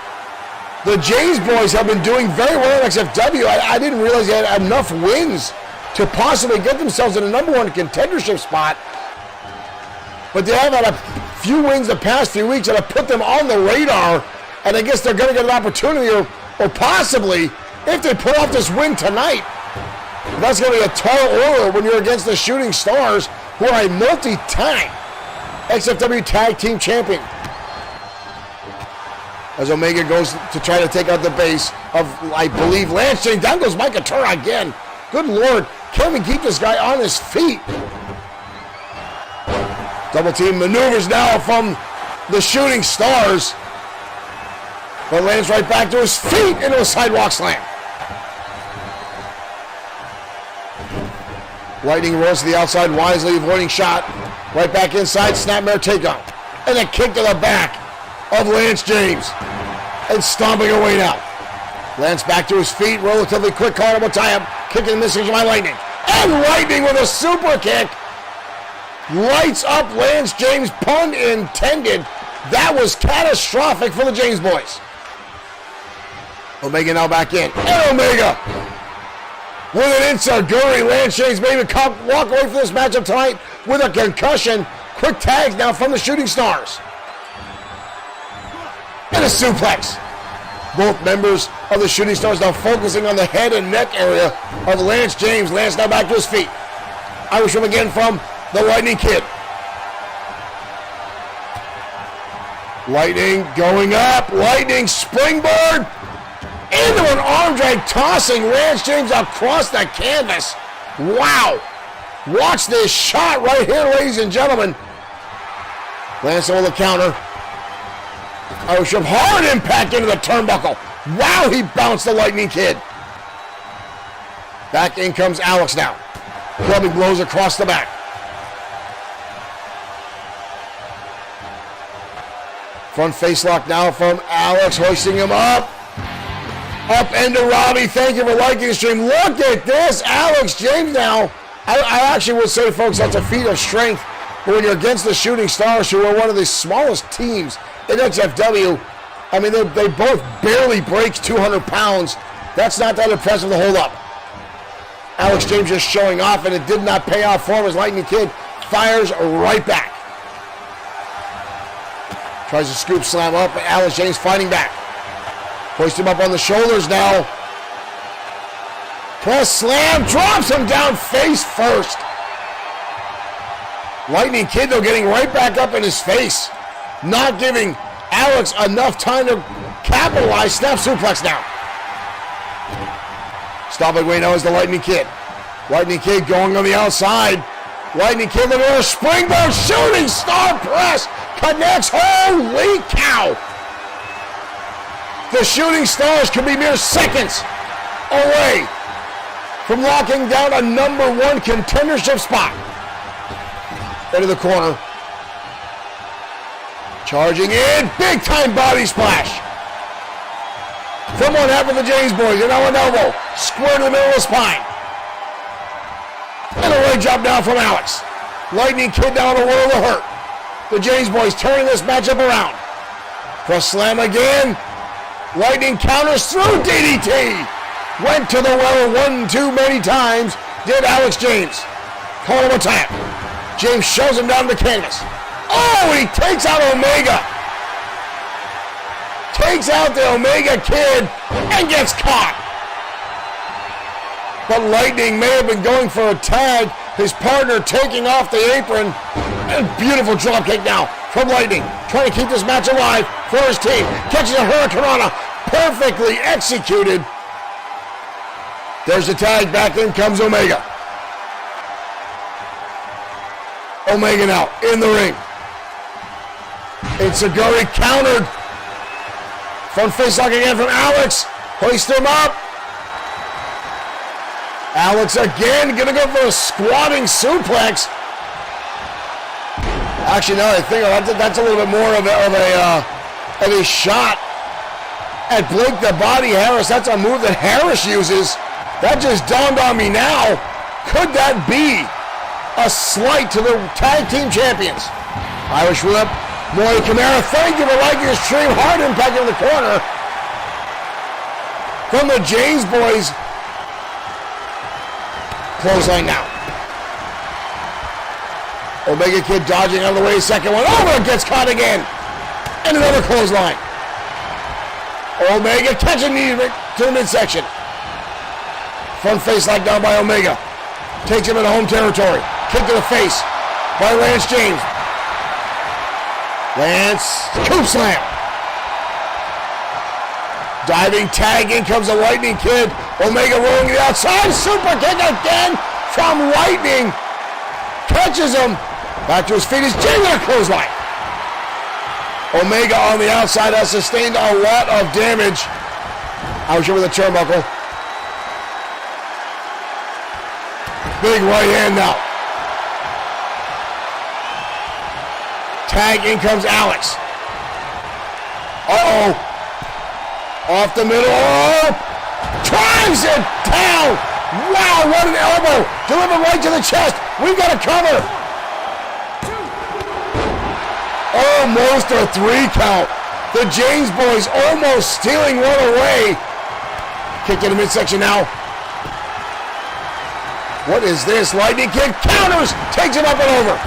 the James boys have been doing very well in XFW, I didn't realize they had enough wins to possibly get themselves in a #1 contendership spot. But they have had a few wins the past few weeks that have put them on the radar, and I guess they're going to get an opportunity, or possibly, if they pull off this win tonight. That's going to be a tall order when you're against the Shooting Stars, who are a multi-time XFW Tag Team Champion. As Omega goes to try to take out the base of, I believe, Lance James. Down goes Mike Atura again. Good Lord. Can we keep this guy on his feet? Double team maneuvers now from the Shooting Stars. But lands right back to his feet into a sidewalk slam. Lightning rolls to the outside wisely, avoiding shot. Right back inside, snapmare takeout. And a kick to the back of Lance James, and stomping away now. Lance back to his feet, relatively quick callable tie-up, kicking and missing by Lightning. And Lightning with a super kick. Lights up Lance James, pun intended. That was catastrophic for the James boys. Omega now back in, and Omega with an inside guri. Lance James maybe walk away from this matchup tonight with a concussion. Quick tags now from the Shooting Stars. And a suplex. Both members of the Shooting Stars now focusing on the head and neck area of Lance James. Lance now back to his feet. Irish him again from the Lightning Kid. Lightning going up. Lightning springboard into an arm drag, tossing Lance James across the canvas. Wow. Watch this shot right here, ladies and gentlemen. Lance on the counter. Irish whip, hard impact into the turnbuckle. Wow, he bounced the Lightning Kid. Back in comes Alex now. Clubbing blows across the back. Front face lock now from Alex, hoisting him up. Up into Robbie. Thank you for liking the stream. Look at this. Alex James now. I actually would say, folks, that's a feat of strength. But when you're against the Shooting Stars, who are one of the smallest teams in XFW, I mean, they both barely break 200 pounds. That's not that impressive to hold up. Alex James just showing off, and it did not pay off for him as Lightning Kid fires right back. Tries to scoop slam up, but Alex James fighting back. Hoist him up on the shoulders now. Press slam, drops him down face first. Lightning Kid, though, getting right back up in his face. Not giving Alex enough time to capitalize. Snap suplex now. Stopping way now is the Lightning Kid. Lightning Kid going on the outside. Lightning Kid looking at a springboard shooting star press. Connects. Holy cow. The shooting stars could be mere seconds away from locking down a #1 contendership spot. Into the corner. Charging in. Big time body splash. From one half of the James boys. And now an elbow. Square in the middle of the spine. And a leg drop down from Alex. Lightning Kid down to world of hurt. The James boys turning this matchup around. Cross slam again. Lightning counters through DDT. Went to the well 1 too many times. Did Alex James. Call him a tap. James shoves him down the canvas. Oh, he takes out Omega. Takes out the Omega Kid and gets caught. But Lightning may have been going for a tag. His partner taking off the apron. And beautiful dropkick now from Lightning. Trying to keep this match alive for his team. Catches a Hurricanrana. Perfectly executed. There's the tag. Back in comes Omega. Omega now in the ring. Itsuguri countered. Front face lock again from Alex. Hoist him up. Alex again gonna go for a squatting suplex. Actually, now I think that's a little bit more of a shot at Blake the Body Harris. That's a move that Harris uses. That just dawned on me now. Could that be a slight to the tag team champions? Irish Whip. Maury Camara, thank you for liking your stream. Hard impact in the corner. From the James boys. Clothesline now. Omega Kid dodging out of the way. Second one over. Gets caught again. And another clothesline. Omega catching knee to the midsection. Front face lock down by Omega. Takes him into home territory. Kick to the face by Lance James. Lance, scoop slam. Diving tag, in comes the Lightning Kid. Omega rolling to the outside. Super kick again from Lightning. Catches him. Back to his feet is Jinder clothesline. Omega on the outside has sustained a lot of damage. Out here with a turnbuckle. Big right hand now. Tag, in comes Alex. Uh-oh. Off the middle. Oh! Drives it down. Wow, what an elbow. Delivered right to the chest. We've got a cover. Almost a 3 count. The James boys almost stealing one away. Kick to the midsection now. What is this? Lightning Kid counters. Takes him up and over.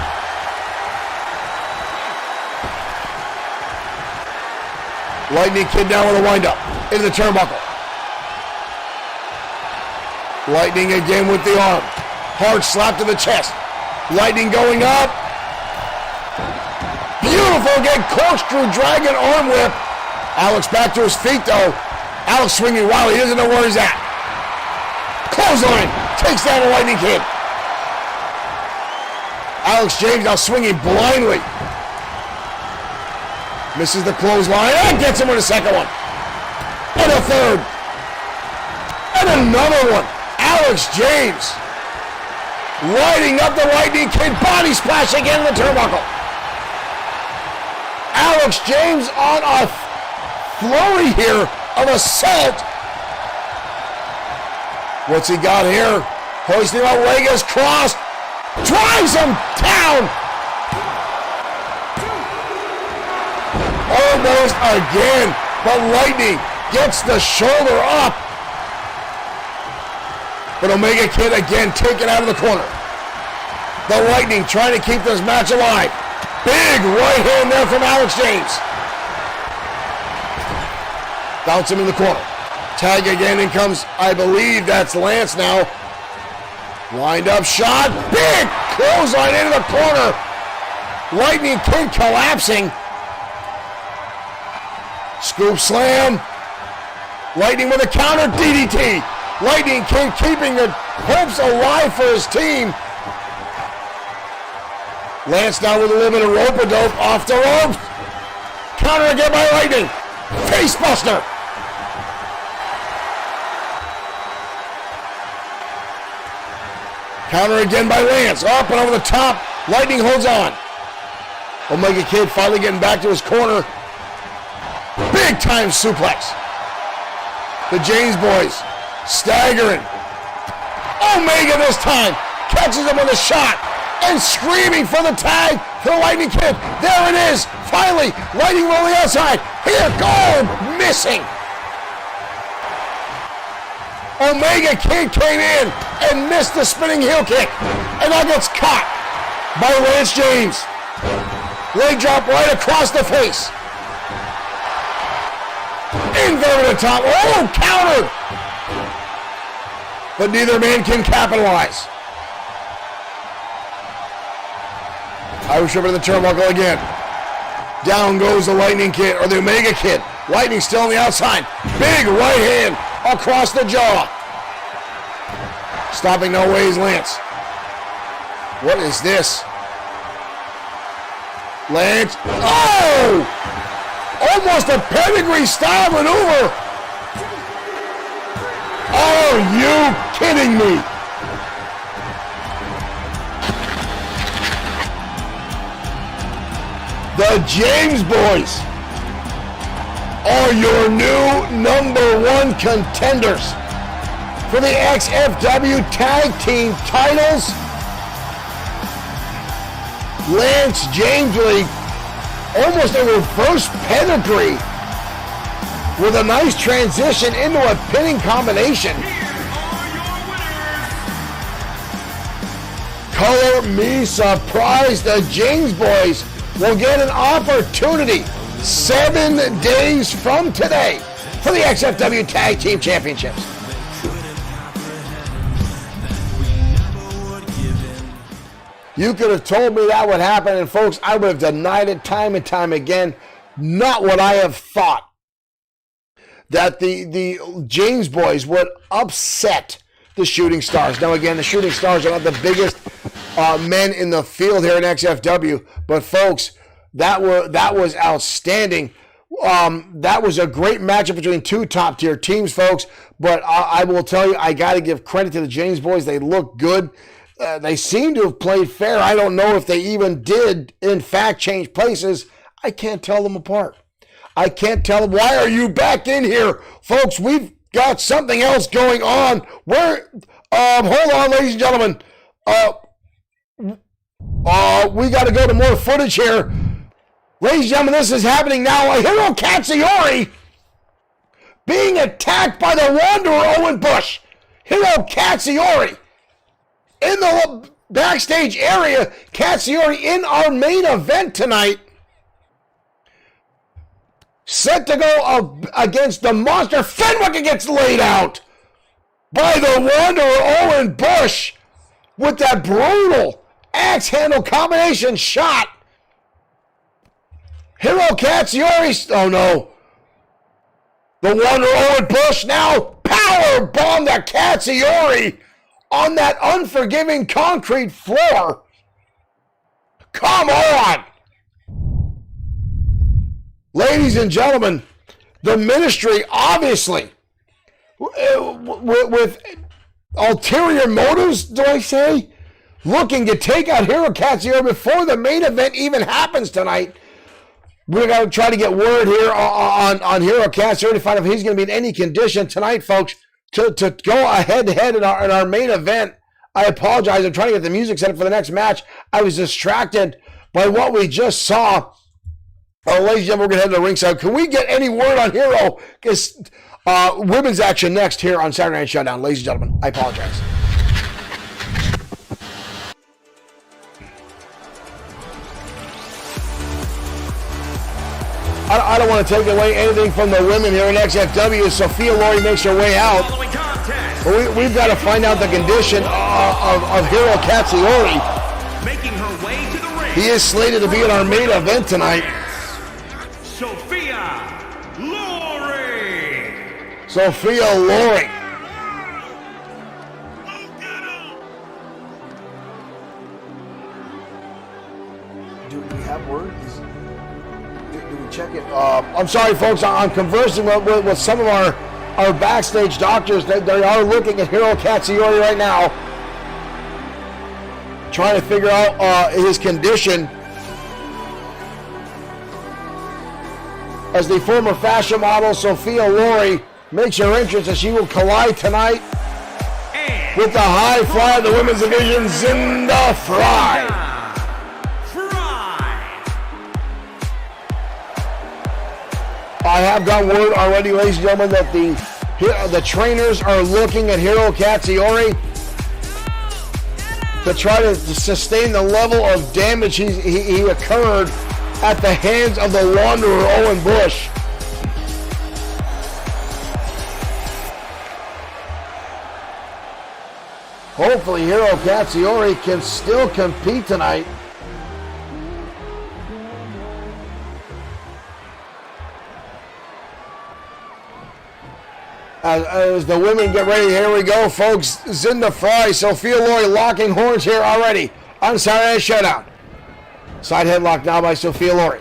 Lightning Kid down with a windup. Into the turnbuckle. Lightning again with the arm. Hard slap to the chest. Lightning going up. Beautiful again. Corkscrew dragon arm whip. Alex back to his feet though. Alex swinging wild. He doesn't know where he's at. Clothesline. Takes down the Lightning Kid. Alex James now swinging blindly. Misses the clothesline and gets him with a second one. And a third. And another one. Alex James lighting up the Lightning Kid. Body splash again in the turnbuckle. Alex James on a flurry here of assault. What's he got here? Hoisting up, leg is crossed. Drives him down. Almost again, but Lightning gets the shoulder up. But Omega Kid again taken out of the corner. The Lightning trying to keep this match alive. Big right hand there from Alex James. Bounce him in the corner. Tag again, and comes, I believe that's Lance now. Wind up shot. Big clothesline into the corner. Lightning Kid collapsing. Scoop slam. Lightning with a counter DDT. Lightning Kid keeping the hopes alive for his team. Lance down with a little bit of rope-a-dope off the ropes. Counter again by Lightning. Facebuster. Counter again by Lance. Up and over the top. Lightning holds on. Omega Kid finally getting back to his corner. Big time suplex. The James boys staggering. Omega this time catches him with a shot and screaming for the tag for the Lightning Kid. There it is. Finally, Lightning on the outside. Here, go, missing. Omega Kid came in and missed the spinning heel kick. And now gets caught by Lance James. Leg drop right across the face. Inverted top. Oh, counter. But neither man can capitalize. Irish Whip in the turnbuckle again. Down goes the Lightning Kid, or the Omega Kid. Lightning still on the outside. Big right hand across the jaw. Stopping no way is Lance. What is this? Lance. Oh! Almost a pedigree style maneuver. Are you kidding me? The James boys are your new #1 contenders for the XFW Tag Team titles. Lance James League, almost a reverse pedigree with a nice transition into a pinning combination. Color me surprised. The James boys will get an opportunity 7 days from today for the XFW Tag Team Championships. You could have told me that would happen, and folks, I would have denied it time and time again. Not what I have thought. That the James boys would upset the Shooting Stars. Now again, the Shooting Stars are not the biggest men in the field here in XFW, but folks, that was outstanding. That was a great matchup between two top-tier teams, folks. But I will tell you, I got to give credit to the James boys. They look good. They seem to have played fair. I don't know if they even did, in fact, change places. I can't tell them apart. I can't tell them, why are you back in here? Folks, we've got something else going on. Hold on, ladies and gentlemen. We got to go to more footage here. Ladies and gentlemen, this is happening now. Hiro Katsuyori being attacked by the Wanderer Owen Bush. Hiro Katsuyori in the backstage area. Katsuyori in our main event tonight. Set to go against the monster. Fenwick gets laid out by the Wanderer Owen Bush with that brutal axe handle combination shot. Hiro Katsuyori, oh no. The Wanderer Owen Bush now power bomb the Katsuyori on that unforgiving concrete floor. Come on. Ladies and gentlemen, the Ministry, obviously, with ulterior motives, do I say, looking to take out Hiro Katsuyori before the main event even happens tonight. We're going to try to get word here on Hiro Katsuyori to find out if he's going to be in any condition tonight, folks, to go head-to-head in our main event. I apologize. I'm trying to get the music set up for the next match. I was distracted by what we just saw. Ladies and gentlemen, we're going to head to the ringside. Can we get any word on Hiro? Because women's action next here on Saturday Night Showdown. Ladies and gentlemen, I apologize. I don't want to take away anything from the women here in XFW. Sophia Laurie makes her way out. But we've got to find out the condition of Hiro Katsuyori. Making her way to the ring He is slated to be in our main event tonight. Sophia Loring. Sophia Loring. Do we have word? Do we check it? I'm sorry, folks. I'm conversing with some of our backstage doctors. They are looking at Hiro Katsuyori right now, trying to figure out his condition. As the former fashion model Sophia Loring makes her entrance, as she will collide tonight with the high flyer of the women's division, Zinda Fry. I have got word already, ladies and gentlemen, that the trainers are looking at Hiro Katsuyori to try to sustain the level of damage he occurred at the hands of the Wanderer Owen Bush. Hopefully Hiro Katsuyori can still compete tonight. As the women get ready, here we go, folks. Zinda Fry, Sophia Loring locking horns here already on Saturday Night Showdown. Side headlock now by Sophia Loring.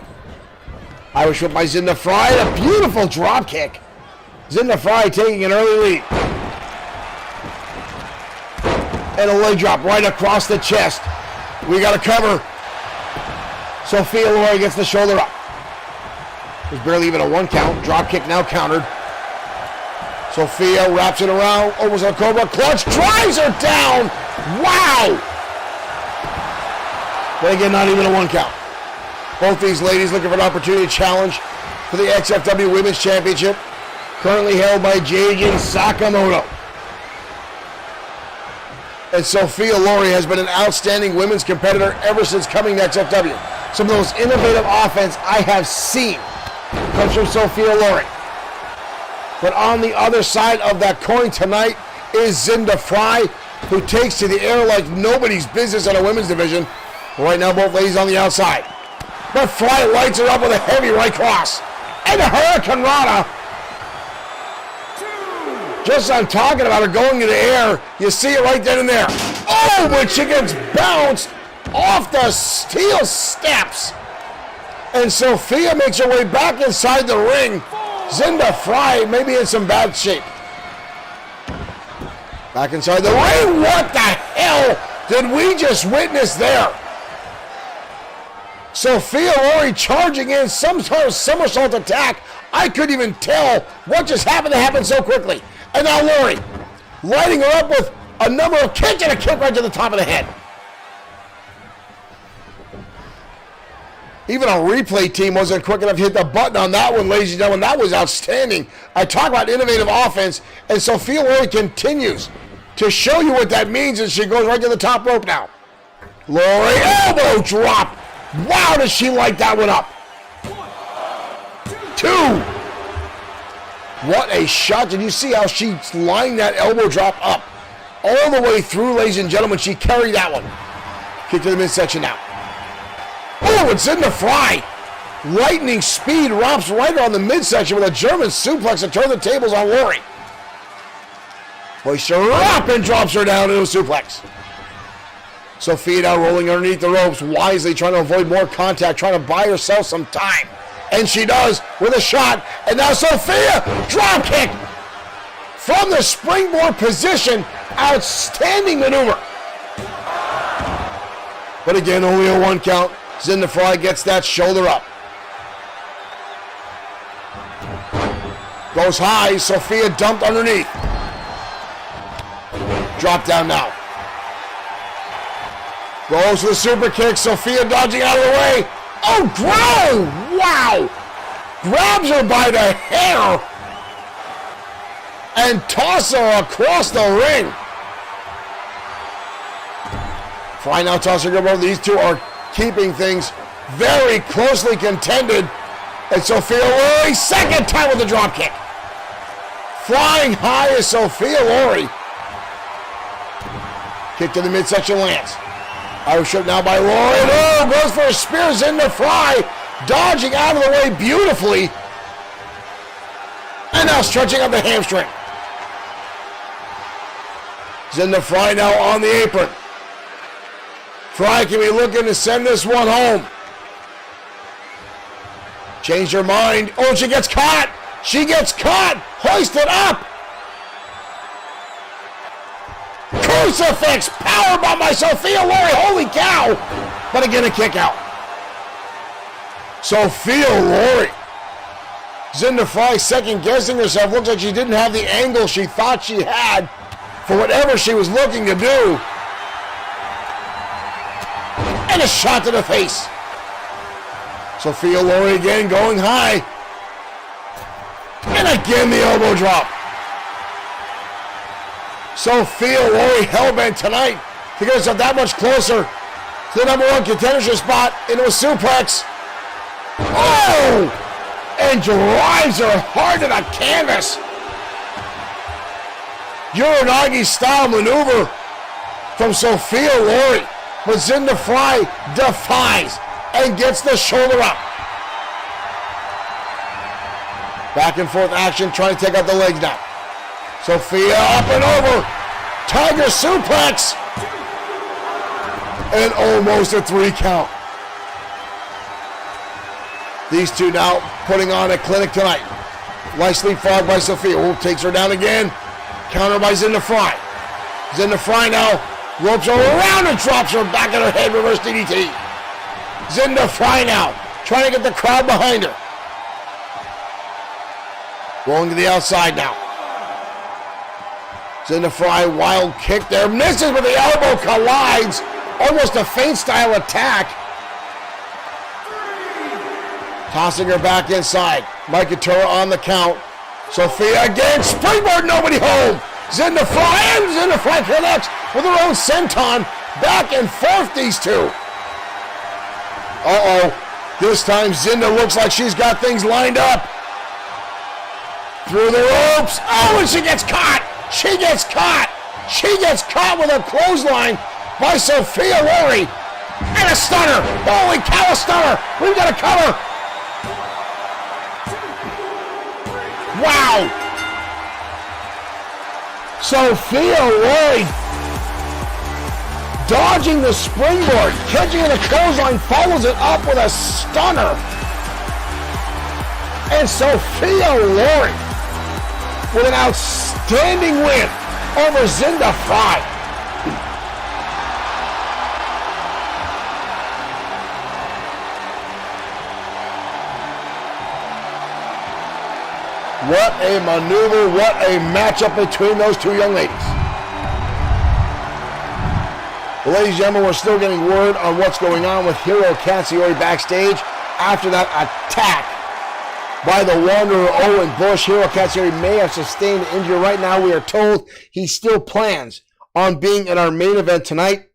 Irish whip by Zinda Fry. A beautiful drop kick. Zinda Fry taking an early lead. And a leg drop right across the chest. We got to cover. Sophia Loring gets the shoulder up. There's barely even a 1 count. Drop kick now countered. Sophia wraps it around. Opens a cobra clutch. Drives her down. Wow. But again, not even a 1 count. Both these ladies looking for an opportunity to challenge for the XFW Women's Championship, currently held by Jadon Sakamoto. And Sophia Loring has been an outstanding women's competitor ever since coming to XFW. Some of the most innovative offense I have seen comes from Sophia Loring. But on the other side of that coin tonight is Zinda Fry, who takes to the air like nobody's business in a women's division. Right now, both ladies on the outside. But Fry lights her up with a heavy right cross. And a Hurricane Rana. Just as I'm talking about her going to the air, you see it right then and there. Oh, but she gets bounced off the steel steps. And Sophia makes her way back inside the ring. Zinda Fry may be in some bad shape. Back inside the ring. What the hell did we just witness there? Sophia Loring charging in some sort of somersault attack. I couldn't even tell what just happened to happen so quickly. And now Loring lighting her up with a number of kicks and a kick right to the top of the head. Even a replay team wasn't quick enough to hit the button on that one, ladies and gentlemen. That was outstanding. I talk about innovative offense, and Sophia Loring continues to show you what that means as she goes right to the top rope now. Loring, elbow drop. Wow, does she light that one up. 2. What a shot. Did you see how she lined that elbow drop up all the way through, ladies and gentlemen? She carried that one. Kick to the midsection now. Oh, it's Zinda Fry. Lightning speed wraps right around the midsection with a German suplex to turn the tables on Loring. Hoists her up and drops her down into a suplex. Sophia now rolling underneath the ropes, wisely trying to avoid more contact, trying to buy herself some time. And she does with a shot. And now Sophia, drop kick from the springboard position. Outstanding maneuver. But again, only a 1 count. Zinda Fry gets that shoulder up. Goes high. Sophia dumped underneath. Drop down now. Goes to the super kick. Sophia dodging out of the way. Oh, grow! Wow! Grabs her by the hair and tosses her across the ring. Fry now tossing her over. These two are keeping things very closely contended. And Sophia Loring, second time with the drop kick. Flying high is Sophia Loring. Kick to the midsection lands. Irish whip now by Loring. Uh-oh, goes for a spear. Zinda Fry dodging out of the way beautifully. And now stretching up the hamstring. Zinda Fry now on the apron. Fry can be looking to send this one home. Changed her mind. Oh, she gets caught. She gets caught. Hoisted up. Crucifix. Powerbomb by Sophia Lory. Holy cow. But again, a kick out. Sophia Lory. Zinda Fry second guessing herself. Looks like she didn't have the angle she thought she had for whatever she was looking to do. And a shot to the face. Sophia Lory again going high. And again the elbow drop. Sophia Lory hellbent tonight to get herself that much closer to the #1 contendership spot into a suplex. Oh! And drives her hard to the canvas. Uranagi style maneuver from Sophia Lory. But Zinda Fry defies and gets the shoulder up. Back and forth action, trying to take out the legs now. Sophia up and over. Tiger suplex. And almost a 3 count. These two now putting on a clinic tonight. Nice leapfrog by Sophia. Oh, takes her down again. Counter by Zinda Fry. Zinda Fry now ropes her around and drops her back on her head. Reverse DDT. Zinda Fry now trying to get the crowd behind her. Going to the outside now. Zinda Fry, wild kick there. Misses, but the elbow collides. Almost a feint style attack. Tossing her back inside. Mike Couture on the count. Sophia again. Springboard, nobody home. Zinda Fry and Zinda Fry connects with her own senton. Back and forth, these two. Uh-oh. This time Zinda looks like she's got things lined up. Through the ropes. Oh, and she gets caught. She gets caught. She gets caught with a clothesline by Sophia Lory. And a stunner. Holy cow, a stunner. We've got a cover. Wow. Sophia Lory dodging the springboard, catching the clothesline, follows it up with a stunner. And Sophia Lory with an outstanding win over Zinda Fry. What a maneuver, what a matchup between those two young ladies. Well, ladies and gentlemen, we're still getting word on what's going on with Hiro Katsuyori backstage after that attack by the Wanderer Owen Bush. Hiro Katsuyori may have sustained an injury. Right now, we are told he still plans on being in our main event tonight.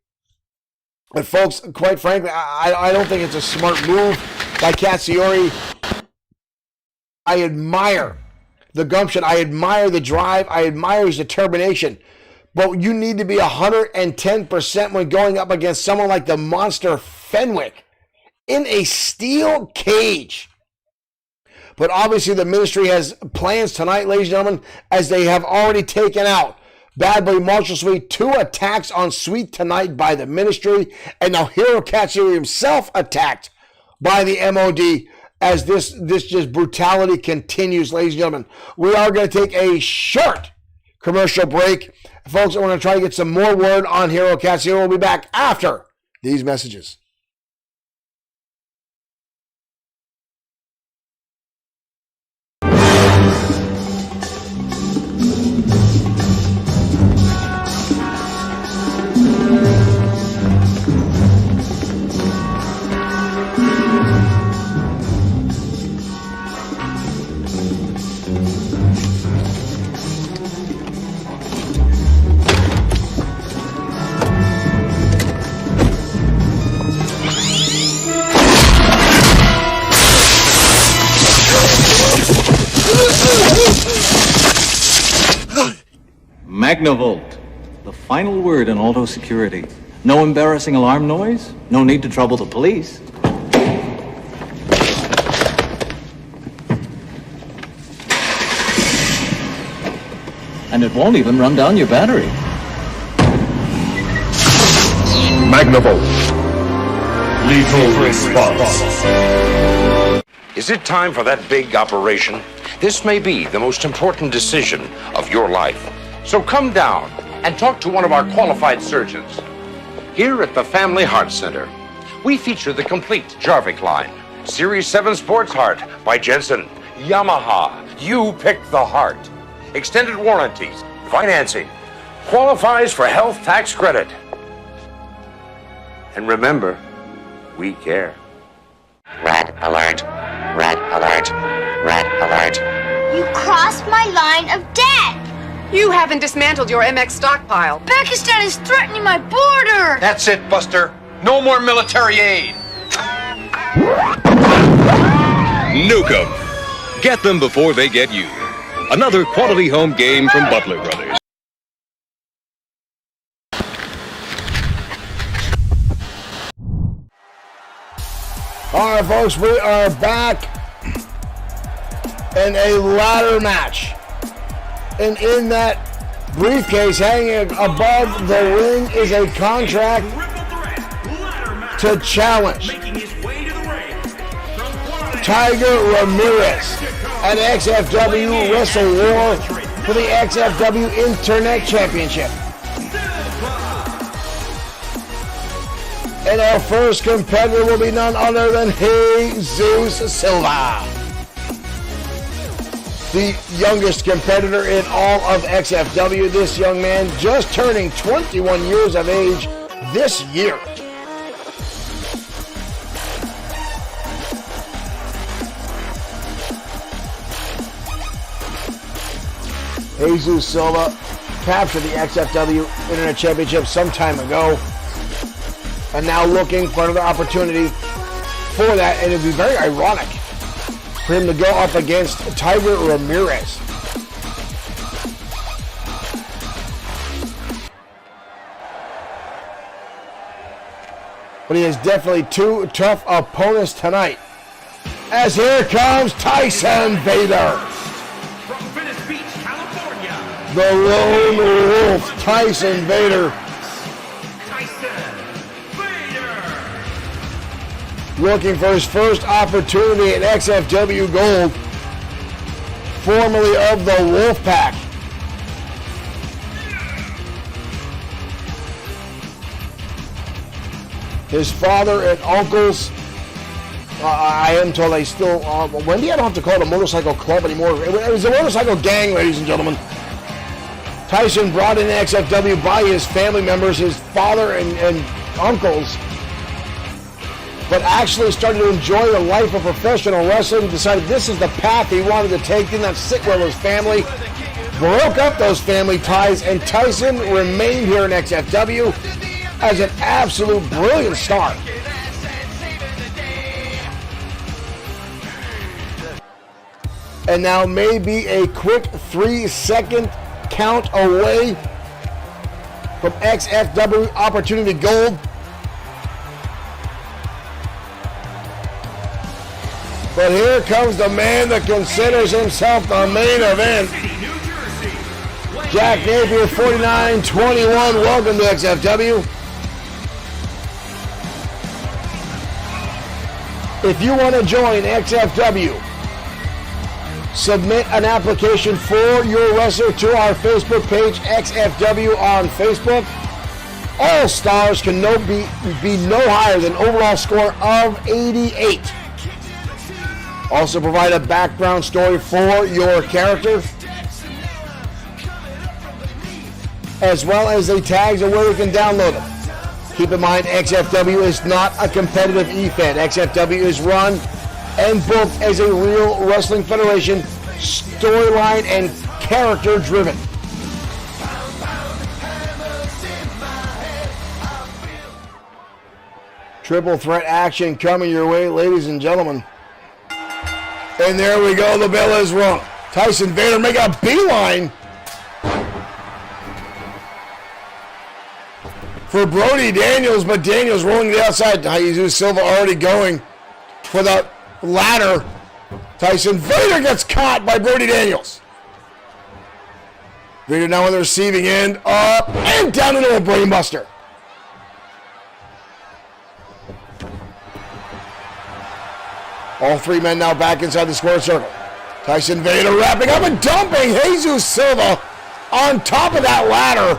But folks, quite frankly, I don't think it's a smart move by Katsuyori. I admire the gumption. I admire the drive. I admire his determination. But you need to be 110% when going up against someone like the monster Fenwick in a steel cage. But obviously the ministry has plans tonight, ladies and gentlemen, as they have already taken out Bad Boy Marshall Sweet. 2 attacks on Sweet tonight by the ministry. And now Hiro Katsuyori himself attacked by the MOD. As this just brutality continues, ladies and gentlemen. We are going to take a short commercial break. Folks, I want to try to get some more word on Hiro Katsuyori. We'll be back after these messages. Magnavolt, the final word in auto security. No embarrassing alarm noise? No need to trouble the police. And it won't even run down your battery. Magnavolt. Lethal response. Is it time for that big operation? This may be the most important decision of your life. So come down and talk to one of our qualified surgeons. Here at the Family Heart Center, we feature the complete Jarvik line. Series 7 Sports Heart by Jensen. Yamaha. You pick the heart. Extended warranties. Financing. Qualifies for health tax credit. And remember, we care. Red alert. Red alert. Red alert. You crossed my line of death! You haven't dismantled your MX stockpile. Pakistan is threatening my border! That's it, Buster. No more military aid. Nuke 'em. Get them before they get you. Another quality home game from Butler Brothers. All right, folks, we are back in a ladder match. And in that briefcase hanging above the ring is a contract to challenge Tiger Ramirez at XFW Wrestle War for the XFW Internet Championship. And our first competitor will be none other than Jesus Silva, the youngest competitor in all of XFW. This young man just turning 21 years of age this year. Jesus Silva captured the XFW Internet Championship some time ago, and now looking for another opportunity for that, and it would be very ironic for him to go up against Tiger Ramirez. But he has definitely two tough opponents tonight, as here comes Tyson Vader. From Venice Beach, California, The lone wolf, Tyson Vader. Looking for his first opportunity at XFW Gold, formerly of the Wolfpack. His father and uncles, I am told they still, Wendy, I don't have to call it a motorcycle club anymore. It was a motorcycle gang, ladies and gentlemen. Tyson brought in XFW by his family members, his father and uncles, but actually started to enjoy the life of professional wrestling, decided this is the path he wanted to take, did not sit well with his family, broke up those family ties, and Tyson remained here in XFW as an absolute brilliant star. And now maybe a quick 3-second count away from XFW Opportunity Gold. But here comes the man that considers himself the main event. Jack Napier, 49-21. Welcome to XFW. If you want to join XFW, submit an application for your wrestler to our Facebook page, XFW on Facebook. All stars can be no higher than overall score of 88. Also provide a background story for your character, as well as the tags and where you can download them. Keep in mind, XFW is not a competitive e-fed. XFW is run and booked as a real wrestling federation, storyline and character driven. Triple threat action coming your way, ladies and gentlemen. And there we go, the bell is rung. Tyson Vader make a beeline for Brody Daniels, but Daniels rolling to the outside. Jesus Silva already going for the ladder. Tyson Vader gets caught by Brody Daniels. Vader now on the receiving end, up and down into a brainbuster. All three men now back inside the square circle. Tyson Vader wrapping up and dumping Jesus Silva on top of that ladder.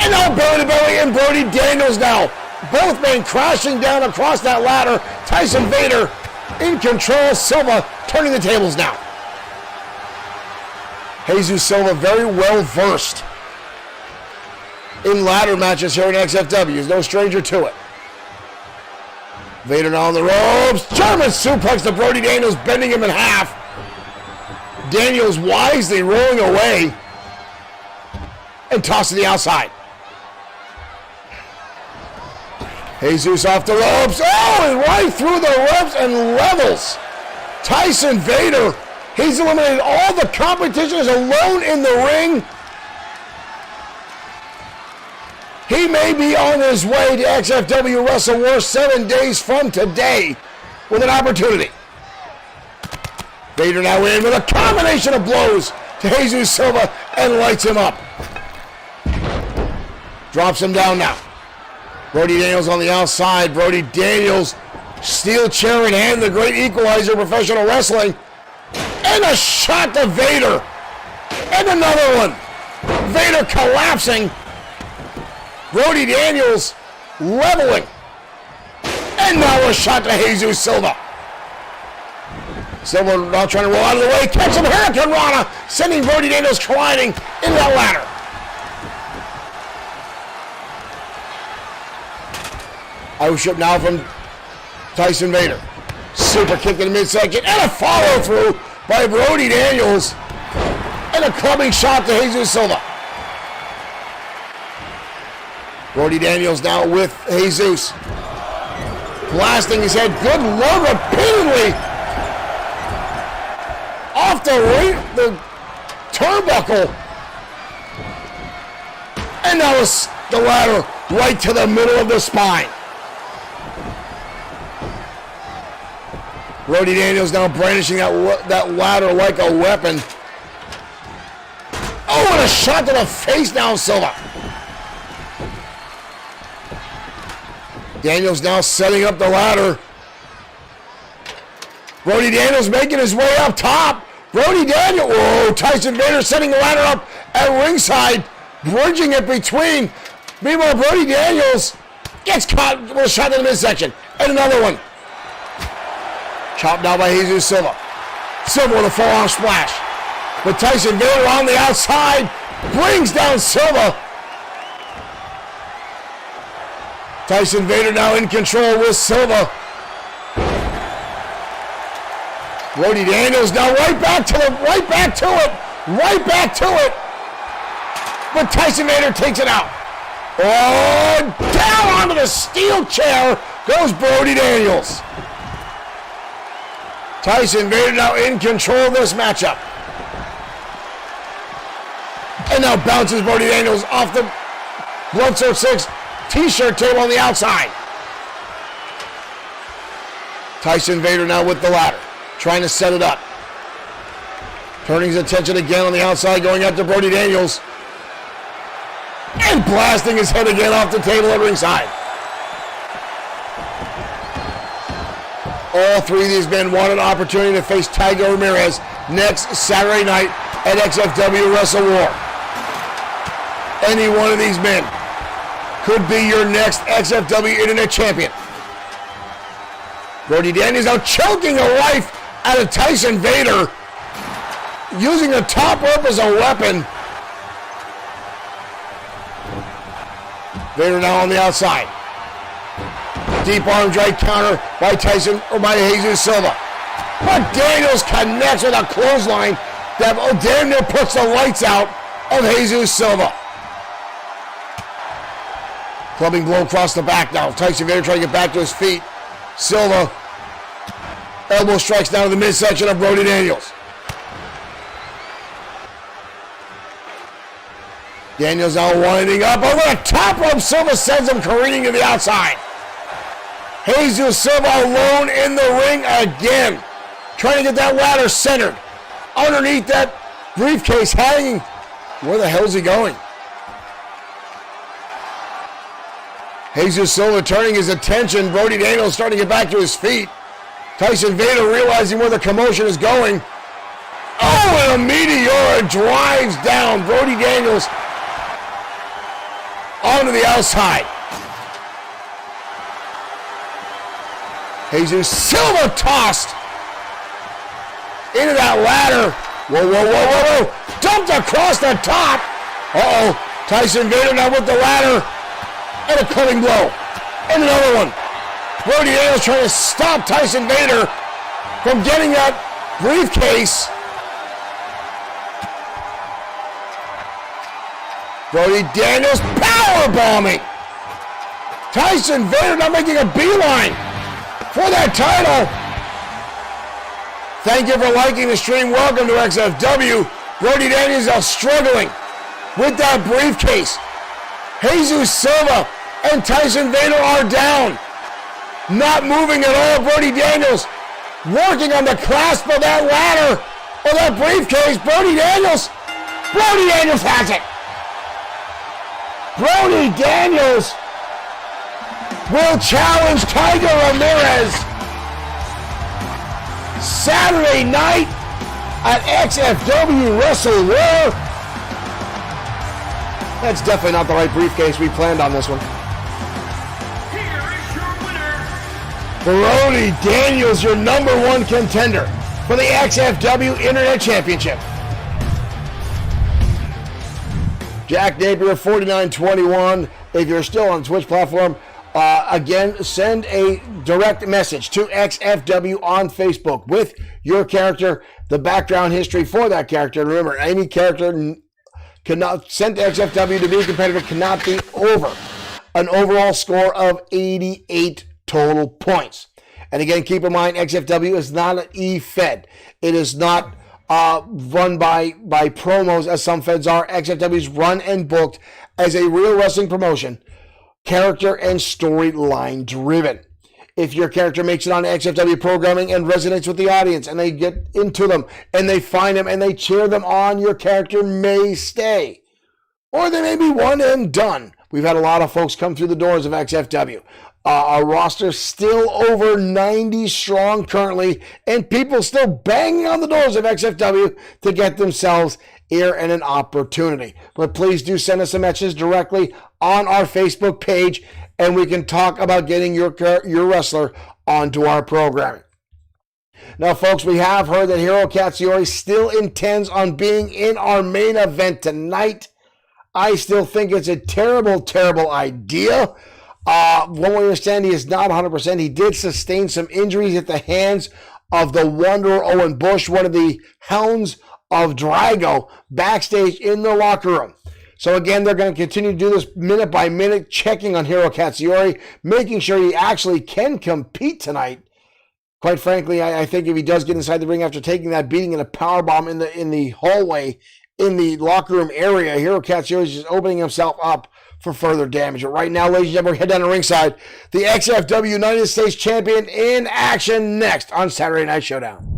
And now belly to belly and Brody Daniels now. Both men crashing down across that ladder. Tyson Vader in control. Silva turning the tables now. Jesus Silva very well versed in ladder matches here in XFW. He's no stranger to it. Vader now on the ropes. German suplex to Brody Daniels, bending him in half. Daniels wisely rolling away and tossed to the outside. Jesus off the ropes. Oh, and right through the ropes and levels Tyson Vader. He's eliminated all the competition, is alone in the ring. He may be on his way to XFW Wrestle War 7 days from today with an opportunity. Vader now in with a combination of blows to Jesus Silva and lights him up. Drops him down now. Brody Daniels on the outside. Brody Daniels, steel chair in hand, the great equalizer of professional wrestling. And a shot to Vader. And another one. Vader collapsing. Brody Daniels leveling. And now a shot to Jesus Silva. Silva now trying to roll out of the way. Catch him, Hurricane Rana, sending Brody Daniels colliding into that ladder. Outship now from Tyson Vader. Super kick in the midsection and a follow through by Brody Daniels. And a clubbing shot to Jesus Silva. Brody Daniels now with Jesus. Blasting his head. Good Lord, repeatedly off the turnbuckle. And now it's the ladder right to the middle of the spine. Brody Daniels now brandishing that ladder like a weapon. Oh, and a shot to the face now, Silva. Daniels now setting up the ladder. Brody Daniels making his way up top. Brody Daniels, whoa, Tyson Vader setting the ladder up at ringside, bridging it between. Meanwhile, Brody Daniels gets caught with a shot in the midsection. And another one. Chopped down by Jesus Silva. Silva with a full-on splash. But Tyson Vader on the outside brings down Silva. Tyson Vader now in control with Silva. Brody Daniels now right back to it. But Tyson Vader takes it out. Oh, down onto the steel chair goes Brody Daniels. Tyson Vader now in control of this matchup. And now bounces Brody Daniels off the Bloodsword 6 t-shirt table on the outside. Tyson Vader now with the ladder, trying to set it up. Turning his attention again on the outside, going after Brody Daniels. And blasting his head again off the table at ringside. All three of these men want an opportunity to face Tiger Ramirez next Saturday night at XFW Wrestle War. Any one of these men could be your next XFW Internet Champion. Brody Daniels now choking the life out of Tyson Vader, using the top rope as a weapon. Vader now on the outside. Deep arm drag counter by Jesus Silva. But Daniels connects with a clothesline that damn near puts the lights out of Jesus Silva. Clubbing blow across the back now. Tyson Vader trying to get back to his feet. Silva elbow strikes down to the midsection of Brody Daniels. Daniels now winding up over the top rope. Silva sends him careening to the outside. Jesus Silva alone in the ring again. Trying to get that ladder centered. Underneath that briefcase hanging. Where the hell's he going? Jesus Silva turning his attention. Brody Daniels starting to get back to his feet. Tyson Vader realizing where the commotion is going. Oh, and a meteor drives down Brody Daniels onto the outside. Jesus Silva tossed into that ladder. Whoa, whoa, whoa, whoa, whoa. Dumped across the top. Uh-oh. Tyson Vader now with the ladder. And a cutting blow. And another one. Brody Daniels trying to stop Tyson Vader from getting that briefcase. Brody Daniels powerbombing. Tyson Vader now making a beeline for that title. Thank you for liking the stream. Welcome to XFW. Brody Daniels now struggling with that briefcase. Jesus Silva and Tyson Vader are down. Not moving at all. Brody Daniels working on the clasp of that ladder or that briefcase. Brody Daniels has it. Brody Daniels will challenge Tiger Ramirez Saturday night at XFW Wrestle War. That's definitely not the right briefcase we planned on this one. Here is your winner. Brody Daniels, your number one contender for the XFW Internet Championship. Jack Napier, 4921. If you're still on the Twitch platform, again, send a direct message to XFW on Facebook with your character, the background history for that character. And remember, any character cannot sent to XFW to be a competitor cannot be over an overall score of 88 total points. And again, keep in mind, XFW is not an E-Fed. It is not run by promos as some feds are. XFW is run and booked as a real wrestling promotion, character and storyline driven. If your character makes it on XFW programming and resonates with the audience and they get into them and they find them and they cheer them on, your character may stay. Or they may be one and done. We've had a lot of folks come through the doors of XFW. Our roster still over 90 strong currently, and people still banging on the doors of XFW to get themselves here and an opportunity. But please do send us a message directly on our Facebook page, and we can talk about getting your wrestler onto our programming. Now, folks, we have heard that Hiro Katsuyori still intends on being in our main event tonight. I still think it's a terrible, terrible idea. When we understand he is not 100%, he did sustain some injuries at the hands of the Wanderer Owen Bush, one of the hounds of Drago, backstage in the locker room. So again, they're going to continue to do this minute by minute, checking on Hiro Katsuyori, making sure he actually can compete tonight. Quite frankly, I think if he does get inside the ring after taking that beating in a powerbomb in the hallway, in the locker room area, Hiro Katsuyori is just opening himself up for further damage. But right now, ladies and gentlemen, head down to ringside. The XFW United States Champion in action next on Saturday Night Showdown.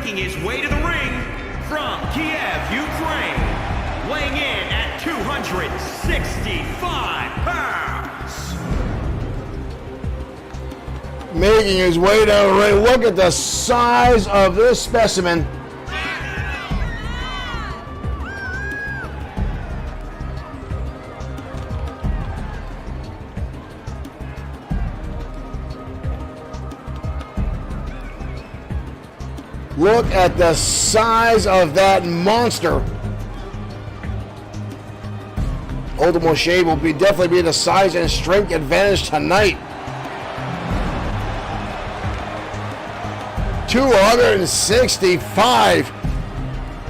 His way to the ring from Kiev, Ukraine, weighing in at 265 pounds. Making his way down the ring. Look at the size of this specimen. Look at the size of that monster. Ultimo Shade will definitely be the size and strength advantage tonight. 265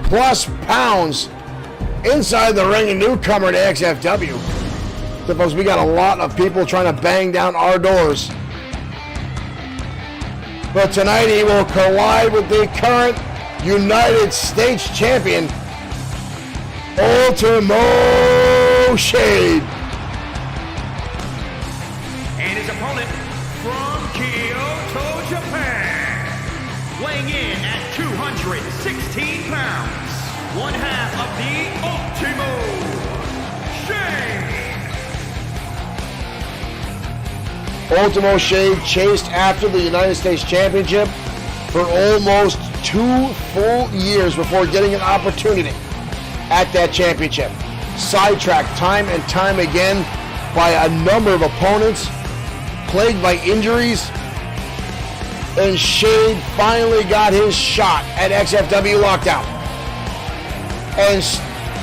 plus pounds inside the ring, a newcomer to XFW. So folks, we got a lot of people trying to bang down our doors. But tonight he will collide with the current United States champion, Ultimo Shade. And his opponent from Kyoto, Japan, weighing in at 216 pounds, one half of the Ultimo Shade. Ultimo Shade chased after the United States Championship for almost 2 full years before getting an opportunity at that championship. Sidetracked time and time again by a number of opponents, plagued by injuries, and Shade finally got his shot at XFW Lockdown and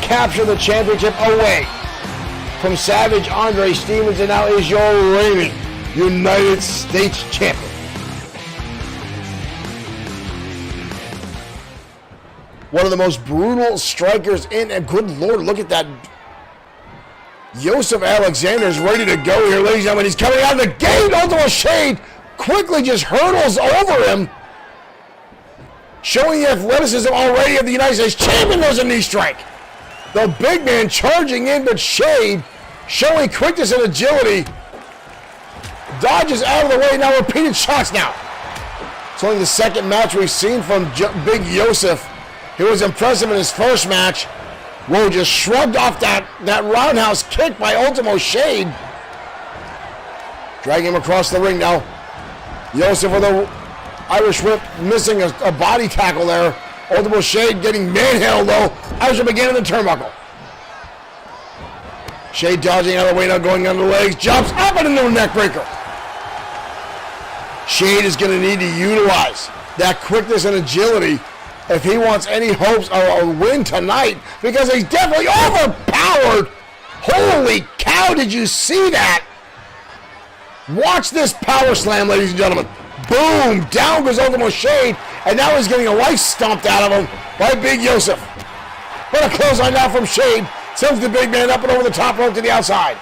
captured the championship away from Savage Andre Stevens, and now is your reigning United States champion. One of the most brutal strikers in, and good Lord, look at that. Joseph Alexander is ready to go here, ladies and gentlemen. He's coming out of the gate. Ultimo Shade quickly just hurdles over him, showing the athleticism already of the United States champion. There's a knee strike. The big man charging in, but Shade showing quickness and agility. Dodges out of the way, now repeated shots now. It's only the second match we've seen from Big Joseph. He was impressive in his first match. Whoa, just shrugged off that roundhouse kick by Ultimo Shade. Dragging him across the ring now. Joseph with a Irish whip, missing a body tackle there. Ultimo Shade getting manhandled though. Irish whip again in the turnbuckle. Shade dodging out of the way now, going under the legs. Jumps up and into a neck breaker. Shade is going to need to utilize that quickness and agility if he wants any hopes of a win tonight, because he's definitely overpowered. Holy cow, did you see that? Watch this power slam, ladies and gentlemen. Boom, down goes Ultimo Shade, and now he's getting a life stomped out of him by Big Joseph. What a clothesline now from Shade. Sends the big man up and over the top rope to the outside.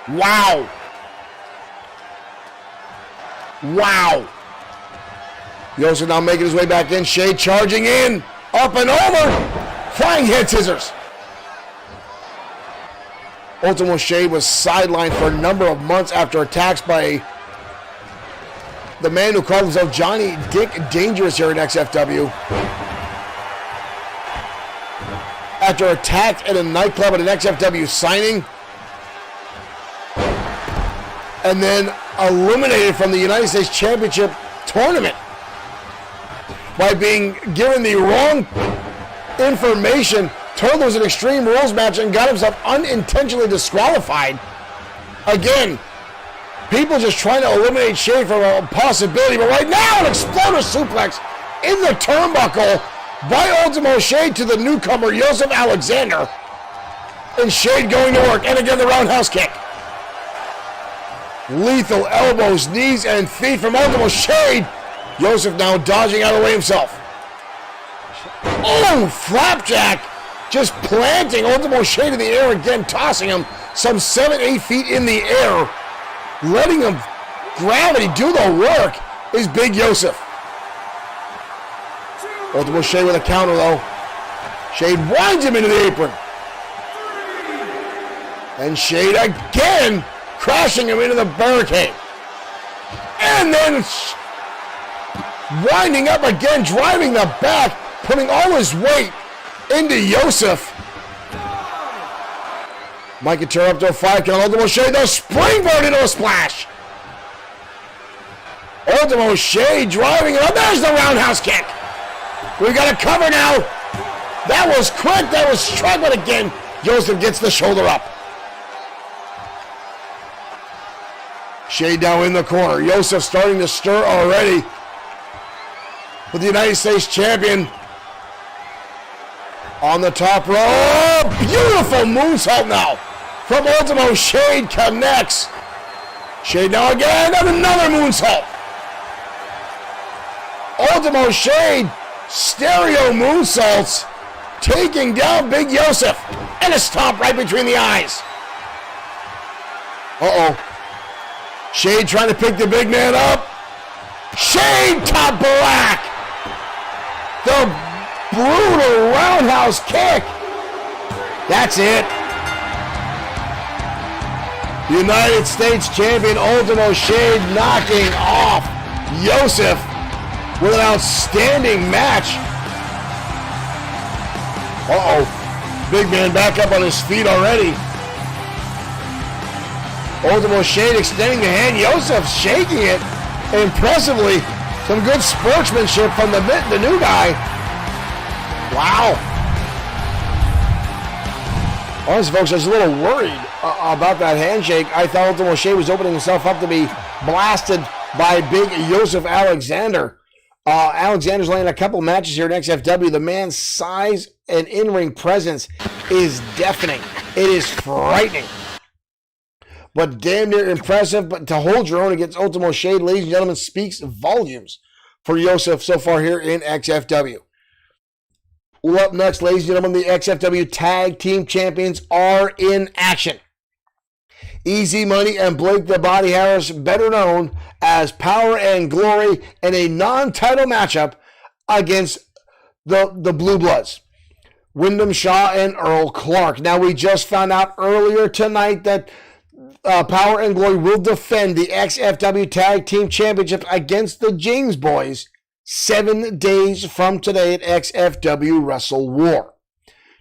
Wow. Wow. Joseph now making his way back in. Shade charging in. Up and over. Flying head scissors. Ultimo Shade was sidelined for a number of months after attacks by the man who called himself Johnny Dick Dangerous here in XFW. After attacked at a nightclub at an XFW signing, and then eliminated from the United States Championship tournament by being given the wrong information, told it was an Extreme Rules match, and got himself unintentionally disqualified. Again, people just trying to eliminate Shade from a possibility, but right now an exploder suplex in the turnbuckle by Ultimo Shade to the newcomer, Joseph Alexander. And Shade going to work. And again, the roundhouse kick. Lethal elbows, knees, and feet from Ultimo Shade. Joseph now dodging out of the way himself. Oh, flapjack. Just planting Ultimo Shade in the air again, tossing him some 7-8 feet in the air. Letting him gravity do the work is Big Joseph. Ultimo Shade with a counter though. Shade winds him into the apron. And Shade again crashing him into the barricade. And then winding up again, driving the back, putting all his weight into Joseph. Mike and turn up to a 5 count. Ultimo Shade though, springboard into a splash. Ultimo Shade driving it up. There's the roundhouse kick. We got a cover now. That was quick. That was struck, but again, Joseph gets the shoulder up. Shade now in the corner. Joseph starting to stir already. With the United States champion on the top rope. A beautiful moonsault now from Ultimo. Shade connects. Shade now again, and another moonsault. Ultimo Shade, stereo moonsaults, taking down Big Yosef, and a stomp right between the eyes. Uh-oh. Shade trying to pick the big man up. Shade top black. The brutal roundhouse kick. That's it. United States champion Ultimo Shade knocking off Yosef with an outstanding match. Uh-oh. Big man back up on his feet already. Ultimo Shade extending the hand. Yosef shaking it impressively. Some good sportsmanship from the new guy. Wow. Honestly, folks, I was a little worried about that handshake. I thought Ultimo Shade was opening himself up to be blasted by Big Yosef Alexander. Alexander's laying a couple matches here in XFW. The man's size and in-ring presence is deafening. It is frightening. But damn near impressive. But to hold your own against Ultimo Shade, ladies and gentlemen, speaks volumes for Yosef so far here in XFW. Well, up next, ladies and gentlemen, the XFW Tag Team Champions are in action. Easy Money and Blake the Body Harris, better known as Power and Glory, in a non-title matchup against the Blue Bloods, Wyndham Shaw and Earl Clark. Now, we just found out earlier tonight that Power and Glory will defend the XFW Tag Team Championship against the James Boys 7 days from today at XFW Wrestle War.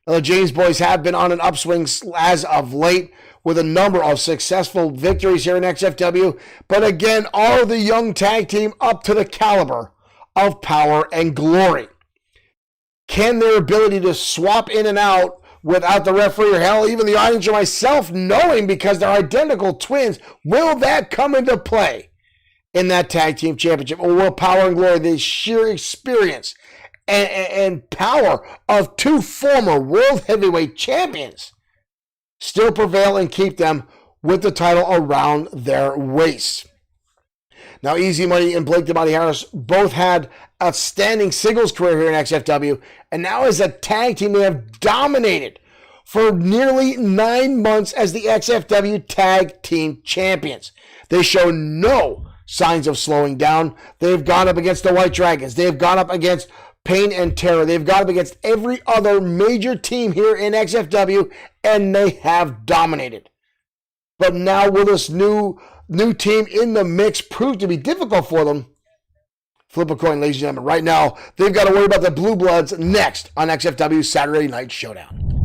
Now, the James Boys have been on an upswing as of late with a number of successful victories here in XFW, but again, are the young tag team up to the caliber of Power and Glory? Can their ability to swap in and out without the referee or hell, even the audience or myself knowing because they're identical twins, will that come into play in that tag team championship? Or will Power and Glory, the sheer experience and power of two former world heavyweight champions, still prevail and keep them with the title around their waists? Now, Easy Money and Blake the Body Harris both had outstanding singles career here in XFW, and now as a tag team, they have dominated for nearly 9 months as the XFW Tag Team Champions. They show no signs of slowing down. They've gone up against the White Dragons. They've gone up against Pain and Terror. They've gone up against every other major team here in XFW, and they have dominated. But now will this new team in the mix prove to be difficult for them? Flip a coin, ladies and gentlemen. Right now, they've got to worry about the Blue Bloods next on XFW Saturday Night Showdown.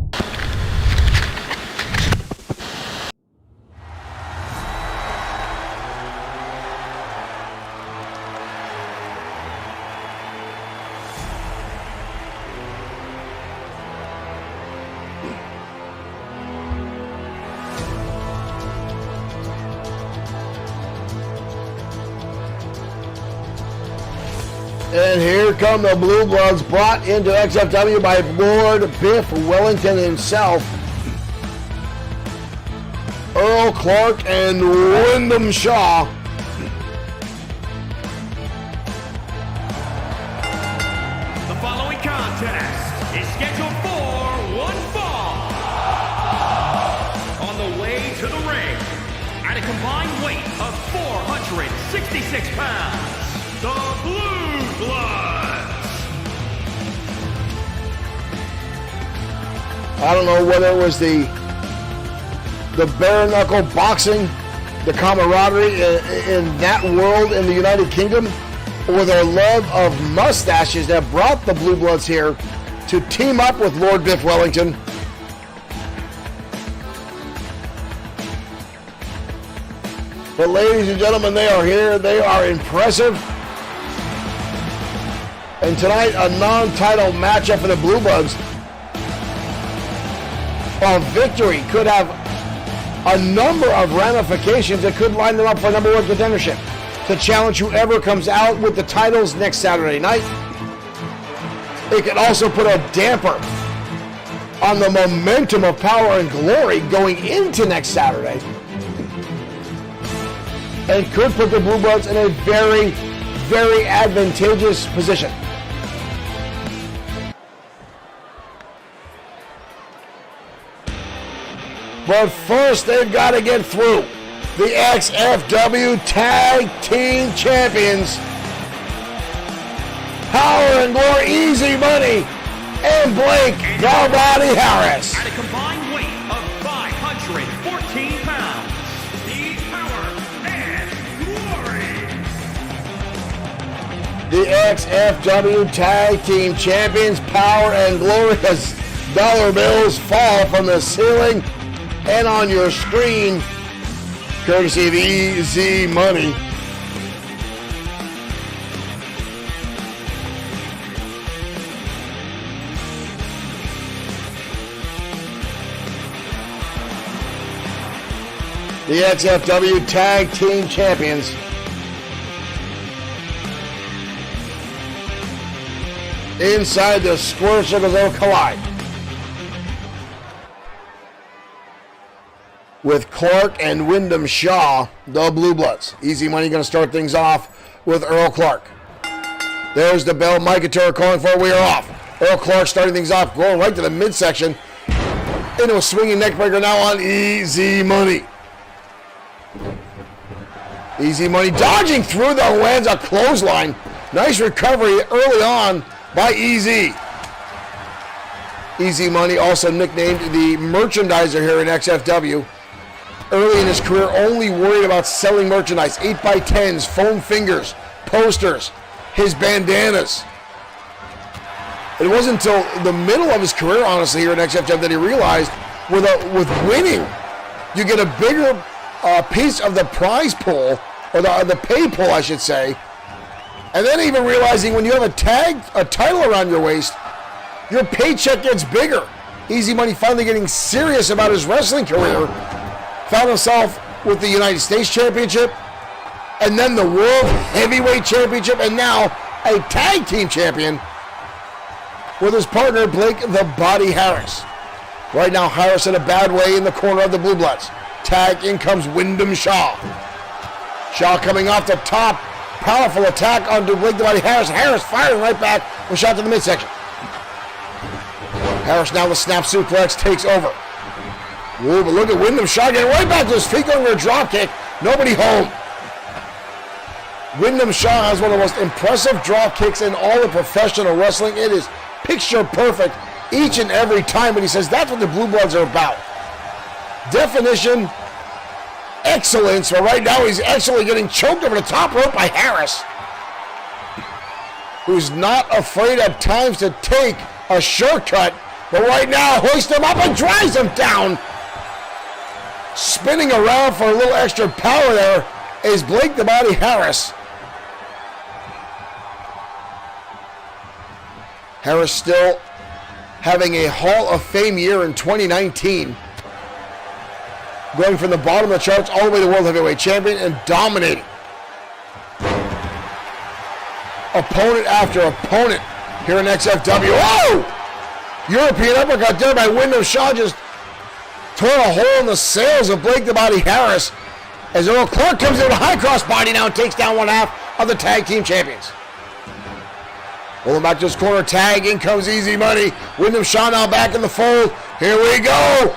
And here come the Blue Bloods, brought into XFW by Lord Biff Wellington himself. Earl Clark and Wyndham Shaw. The following contest is scheduled for one fall. On the way to the ring, at a combined weight of 466 pounds, the Blue Bloods. I don't know whether it was the bare knuckle boxing, the camaraderie in that world in the United Kingdom, or their love of mustaches that brought the Blue Bloods here to team up with Lord Biff Wellington. But ladies and gentlemen, they are here. They are impressive. And tonight, a non-title matchup for the Blue Bloods. A victory could have a number of ramifications that could line them up for number one contendership to challenge whoever comes out with the titles next Saturday night. It could also put a damper on the momentum of Power and Glory going into next Saturday. And could put the Blue Bloods in a very, very advantageous position. But first, they've got to get through the XFW Tag Team Champions. Power and Glory, Easy Money, and Blake the Body Harris. At a combined weight of 514 pounds, the Power and Glory. The XFW Tag Team Champions, Power and Glory, as dollar bills fall from the ceiling and on your screen, courtesy of Easy Money. The XFW Tag Team Champions. Inside the square circles of collide. With Clark and Wyndham Shaw, the Blue Bloods. Easy Money going to start things off with Earl Clark. There's the bell. Mike Couture calling for it. We are off. Earl Clark starting things off, going right to the midsection. Into a swinging neckbreaker now on Easy Money. Easy Money dodging through the lands, a clothesline. Nice recovery early on by Easy. Easy Money, also nicknamed the merchandiser here in XFW. Early in his career, only worried about selling merchandise. 8x10s, foam fingers, posters, his bandanas. It wasn't until the middle of his career, honestly, here in XFW that he realized with winning, you get a bigger piece of the prize pool, or the pay pool, I should say. And then even realizing when you have a title around your waist, your paycheck gets bigger. Easy Money finally getting serious about his wrestling career. Found himself with the United States Championship, and then the World Heavyweight Championship, and now a Tag Team Champion with his partner, Blake the Body Harris. Right now, Harris in a bad way in the corner of the Blue Bloods. Tag, in comes Wyndham Shaw. Shaw coming off the top. Powerful attack onto Blake the Body Harris. Harris firing right back with a shot to the midsection. Harris now the snap suplex takes over. Ooh, but look at Wyndham Shaw getting right back to his feet, going for a drop kick. Nobody home. Wyndham Shaw has one of the most impressive drop kicks in all of professional wrestling. It is picture perfect each and every time, but he says that's what the Blue Bloods are about. Definition, excellence, but right now he's actually getting choked over the top rope by Harris, who's not afraid at times to take a shortcut, but right now hoists him up and drives him down. Spinning around for a little extra power there is Blake the Body Harris. Harris still having a Hall of Fame year in 2019. Going from the bottom of the charts all the way to World Heavyweight Champion and dominating. Opponent after opponent here in XFW. Oh! European uppercut there by Wyndham Shaw, just torn a hole in the sails of Blake the Body Harris as Earl Clark comes in with a high cross body now and takes down one half of the Tag Team Champions. Pulling back to his corner, tag, in comes Easy Money. Wyndham Shaw now back in the fold. Here we go.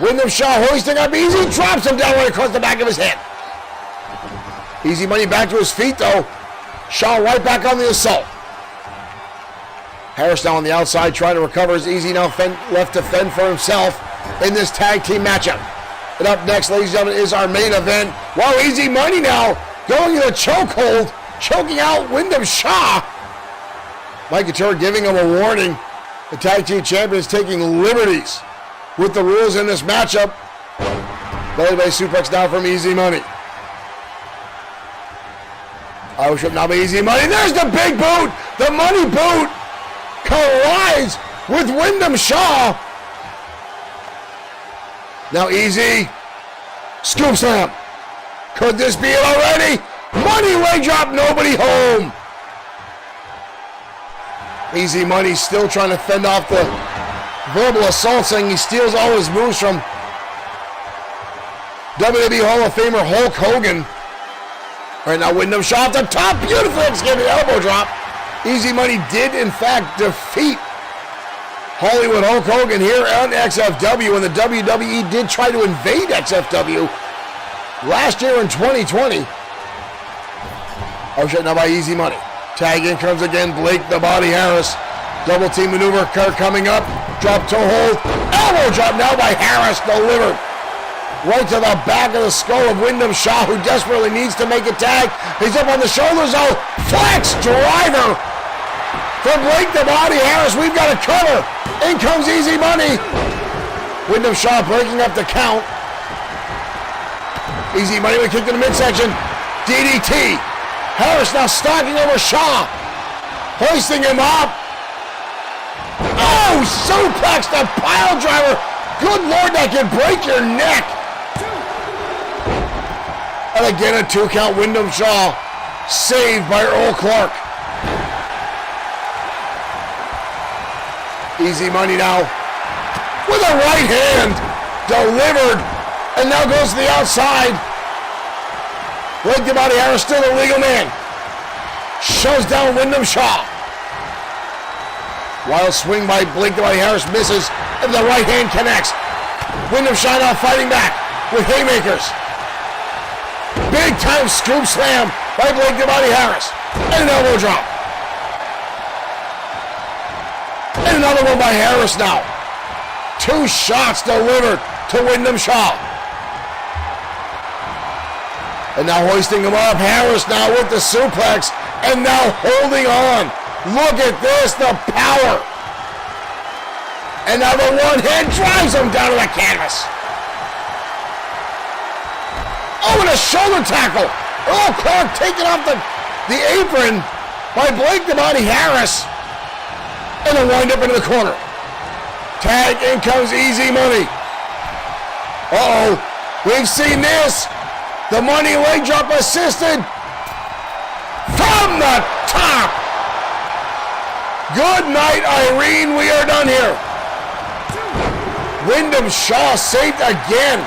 Wyndham Shaw hoisting up Easy, drops him down right across the back of his head. Easy Money back to his feet though. Shaw right back on the assault. Harris now on the outside trying to recover as Easy now left to fend for himself in this tag team matchup. And up next, ladies and gentlemen, is our main event. Wow, Easy Money now going in a chokehold, choking out Wyndham Shaw. Mike Couture giving him a warning. The tag team champion is taking liberties with the rules in this matchup. Belly suplex now from Easy Money. Irish whip now by Easy Money. There's the big boot. The money boot collides with Wyndham Shaw. Now Easy. Scoop slam. Could this be it already? Money leg drop. Nobody home. Easy Money still trying to fend off the verbal assault, saying he steals all his moves from WWE Hall of Famer Hulk Hogan. Right now, Wyndham Shaw at the top, beautifully executed elbow drop. Easy Money did, in fact, defeat Hollywood Hulk Hogan here on XFW, and the WWE did try to invade XFW last year in 2020. Oh shit, now by Easy Money. Tag in comes again, Blake the Body Harris. Double team maneuver, Kurt coming up. Drop toe hold. Elbow drop now by Harris, delivered. Right to the back of the skull of Wyndham Shaw, who desperately needs to make a tag. He's up on the shoulders, though. Flex driver from Blake the Body Harris. We've got a cover. In comes Easy Money. Wyndham Shaw breaking up the count. Easy Money with a kick to the midsection. DDT. Harris now stalking over Shaw. Hoisting him up. Oh, suplex the pile driver. Good Lord, that can break your neck. And again, a 2 count. Wyndham Shaw saved by Earl Clark. Easy Money now with a right hand delivered, and now goes to the outside. Blake the Body Harris still a legal man. Shows down Wyndham Shaw. Wild swing by Blake the Body Harris misses, and the right hand connects. Wyndham Shaw now fighting back with haymakers. Big time scoop slam by Blake the Body Harris. And an elbow drop. And another one by Harris now. 2 shots delivered to Wyndham Shaw. And now hoisting him up. Harris now with the suplex. And now holding on. Look at this, the power. And now the one hand drives him down to the canvas. Oh, and a shoulder tackle. Earl Clark taking off the apron by Blake the Body Harris. And a wind up into the corner. Tag, in comes Easy Money. Uh-oh, we've seen this. The money leg drop assisted from the top. Good night, Irene. We are done here. Wyndham Shaw saved again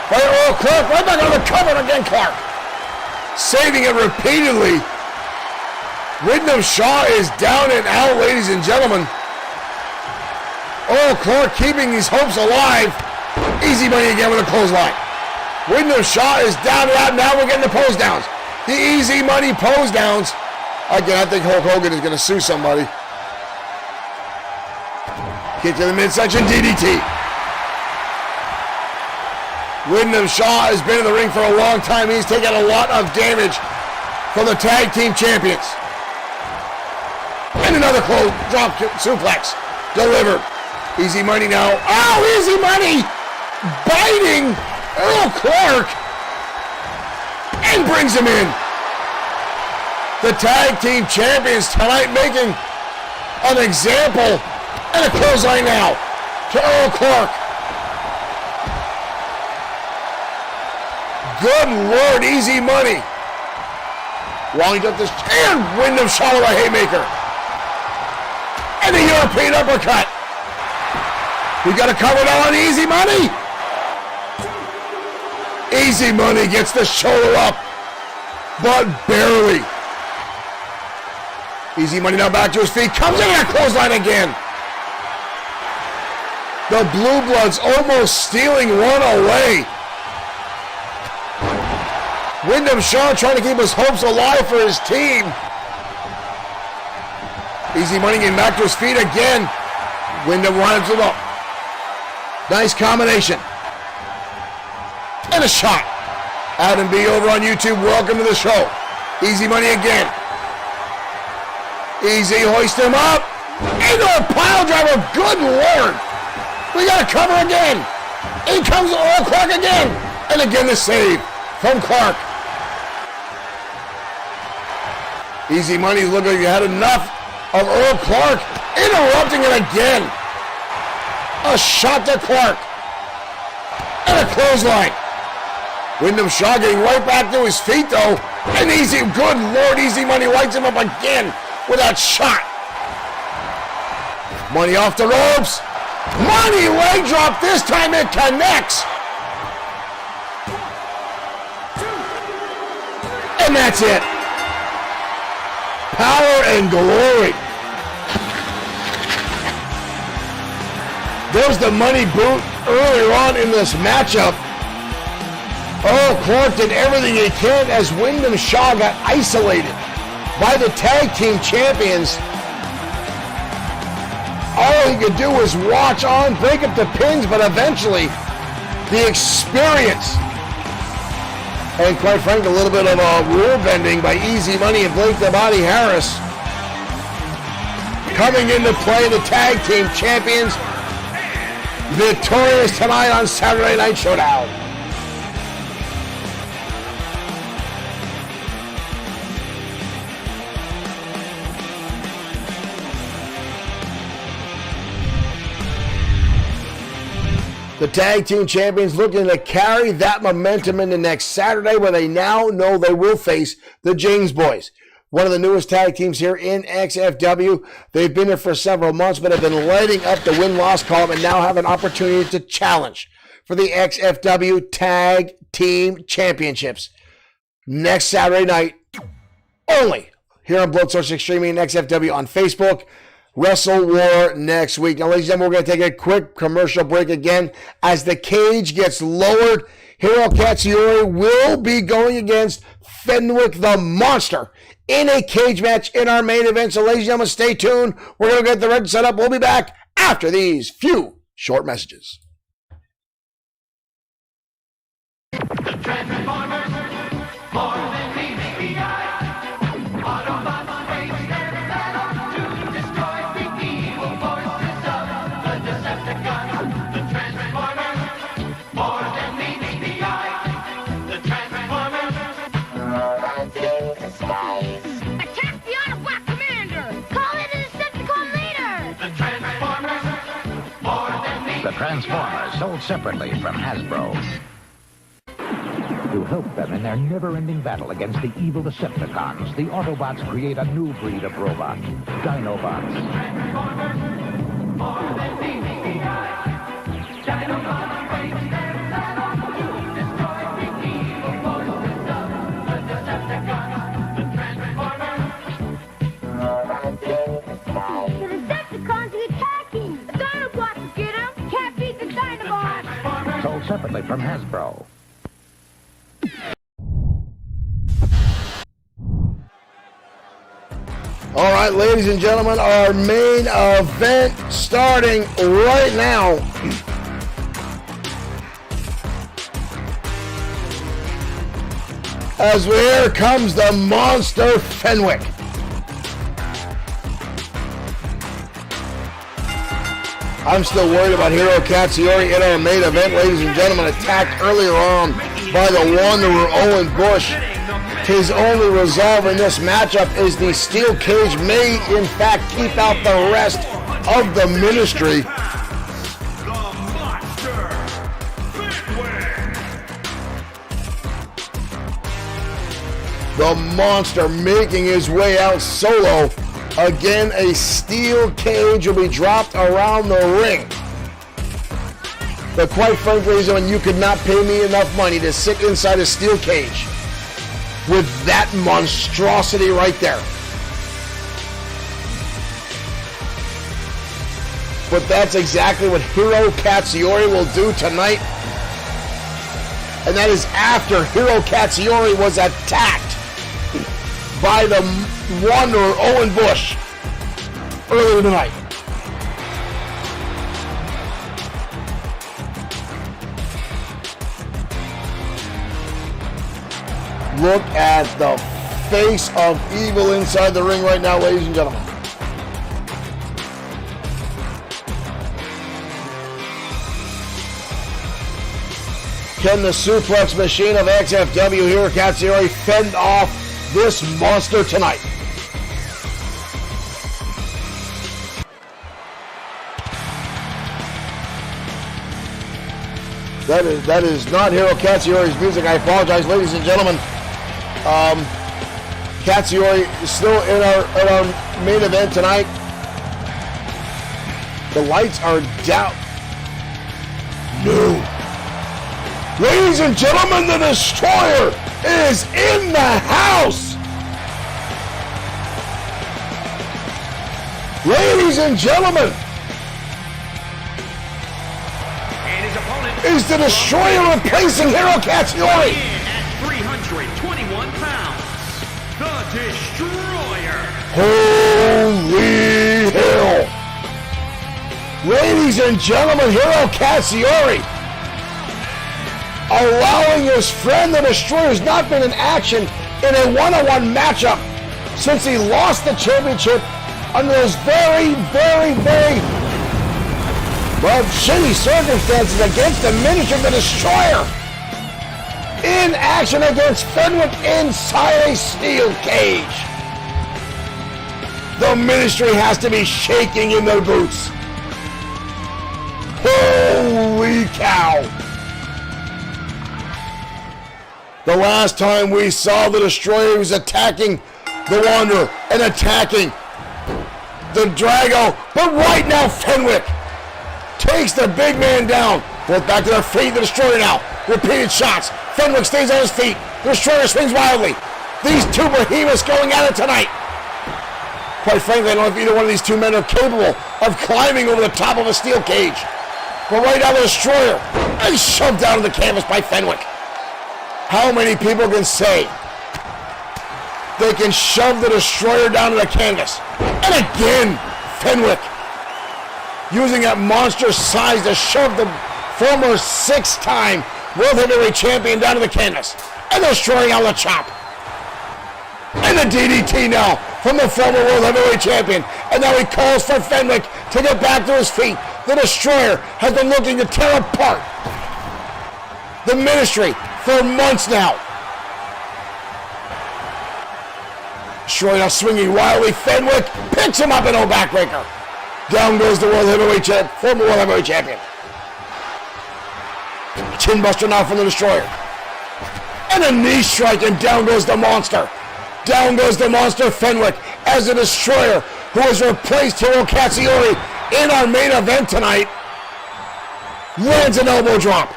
by Earl Clark. Right back on the cover, and again Clark saving it repeatedly. Wyndham Shaw is down and out, ladies and gentlemen. Earl Clark keeping his hopes alive. Easy Money again with a clothesline. Wyndham Shaw is down and out. Now we're getting the pose downs. The Easy Money pose downs. Again, I think Hulk Hogan is going to sue somebody. Kick to the midsection, DDT. Wyndham Shaw has been in the ring for a long time. He's taken a lot of damage from the tag team champions. And another close drop suplex delivered. Easy Money now. Oh, Easy Money biting Earl Clark and brings him in. The tag team champions tonight making an example, and a clothesline now to Earl Clark. Good Lord, Easy Money. Wind up this, and Wyndham Shaw with a haymaker. And the European uppercut. We got a cover now on Easy Money. Easy Money gets the shoulder up, but barely. Easy Money now back to his feet. Comes in that clothesline again. The Blue Bloods almost stealing one away. Wyndham Shaw trying to keep his hopes alive for his team. Easy Money getting back to his feet again. Wyndham winds him up. Nice combination. And a shot. Adam B over on YouTube, welcome to the show. Easy Money again. Easy, hoist him up. Into a pile driver, good Lord. We got a cover again. In comes Earl Clark again. And again the save from Clark. Easy Money's looking like you had enough of Earl Clark. Interrupting it again. A shot to Clark. And a clothesline. Wyndham Shaw getting right back to his feet though. And Easy, good Lord, Easy Money lights him up again with that shot. Money off the ropes. Money leg drop. This time it connects. And that's it. Power and glory. There's the money boot earlier on in this matchup. Earl Clark did everything he can as Wyndham Shaw got isolated by the tag team champions. All he could do was watch on, break up the pins, but eventually the experience and quite frankly a little bit of a rule bending by Easy Money and Blake the Body Harris coming into play. The tag team champions victorious tonight on Saturday Night Showdown. The tag team champions looking to carry that momentum into next Saturday, where they now know they will face the James Boys, one of the newest tag teams here in XFW. They've been here for several months, but have been lighting up the win-loss column and now have an opportunity to challenge for the XFW Tag Team Championships next Saturday night, only here on Bloodsword6 Streaming XFW on Facebook. Wrestle War next week. Now, ladies and gentlemen, we're going to take a quick commercial break again. As the cage gets lowered, Hiro Katsuyori will be going against Fenwick the Monster in a cage match in our main event. So, ladies and gentlemen, stay tuned. We're going to get the red set up. We'll be back after these few short messages. Transformers sold separately from Hasbro. To help them in their never-ending battle against the evil Decepticons, the Autobots create a new breed of robot, Dinobots. Sold separately from Hasbro. All right, ladies and gentlemen, our main event starting right now. As here comes the monster Fenwick. I'm still worried about Hiro Katsuyori in our main event, ladies and gentlemen. Attacked earlier on by the Wanderer Owen Bush. His only resolve in this matchup is the steel cage may, in fact, keep out the rest of the ministry. The monster making his way out solo. Again, a steel cage will be dropped around the ring. But quite frankly, ladies and gentlemen, you could not pay me enough money to sit inside a steel cage with that monstrosity right there. But that's exactly what Hiro Katsuyori will do tonight. And that is after Hiro Katsuyori was attacked by the Wanderer Owen Bush earlier tonight. Look at the face of evil inside the ring right now, ladies and gentlemen. Can the suplex machine of XFW here, Katsuyori, fend off this monster tonight? That is not Hiro Katsuyori's music. I apologize, ladies and gentlemen. Katsuyori is still in our main event tonight. The lights are down. No. Ladies and gentlemen, the Destroyer is in the house. Ladies and gentlemen, And his opponent is the Destroyer replacing Hiro Katsuyori? in at 321 pounds, the Destroyer. Holy hell. Ladies and gentlemen, Hiro Katsuyori allowing his friend the Destroyer, who's not been in action in a one-on-one matchup since he lost the championship under those very, very, very, well, shitty circumstances against the Ministry of the Destroyer. In action against Fenwick inside a steel cage. The Ministry has to be shaking in their boots. Holy cow. The last time we saw the Destroyer was attacking the Wanderer and attacking the Drago, but right now Fenwick takes the big man down. Both back to their feet, the Destroyer now. Repeated shots. Fenwick stays on his feet. The Destroyer swings wildly. These two behemoths going at it tonight. Quite frankly, I don't know if either one of these two men are capable of climbing over the top of a steel cage. But right now the Destroyer is shoved down to the canvas by Fenwick. How many people can say they can shove the Destroyer down to the canvas? And again, Fenwick using that monster size to shove the former six-time World Heavyweight Champion down to the canvas. And the Destroyer on the chop. And the DDT now from the former World Heavyweight Champion. And now he calls for Fenwick to get back to his feet. The Destroyer has been looking to tear apart the Ministry for months now. Destroyer now swinging wildly. Fenwick picks him up in a backbreaker. Down goes the World Heavyweight Champion, former World Heavyweight Champion. Chin buster now from the Destroyer. And a knee strike, and down goes the monster. Down goes the monster Fenwick as the Destroyer, who has replaced Hiro Katsuyori in our main event tonight, lands an elbow drop.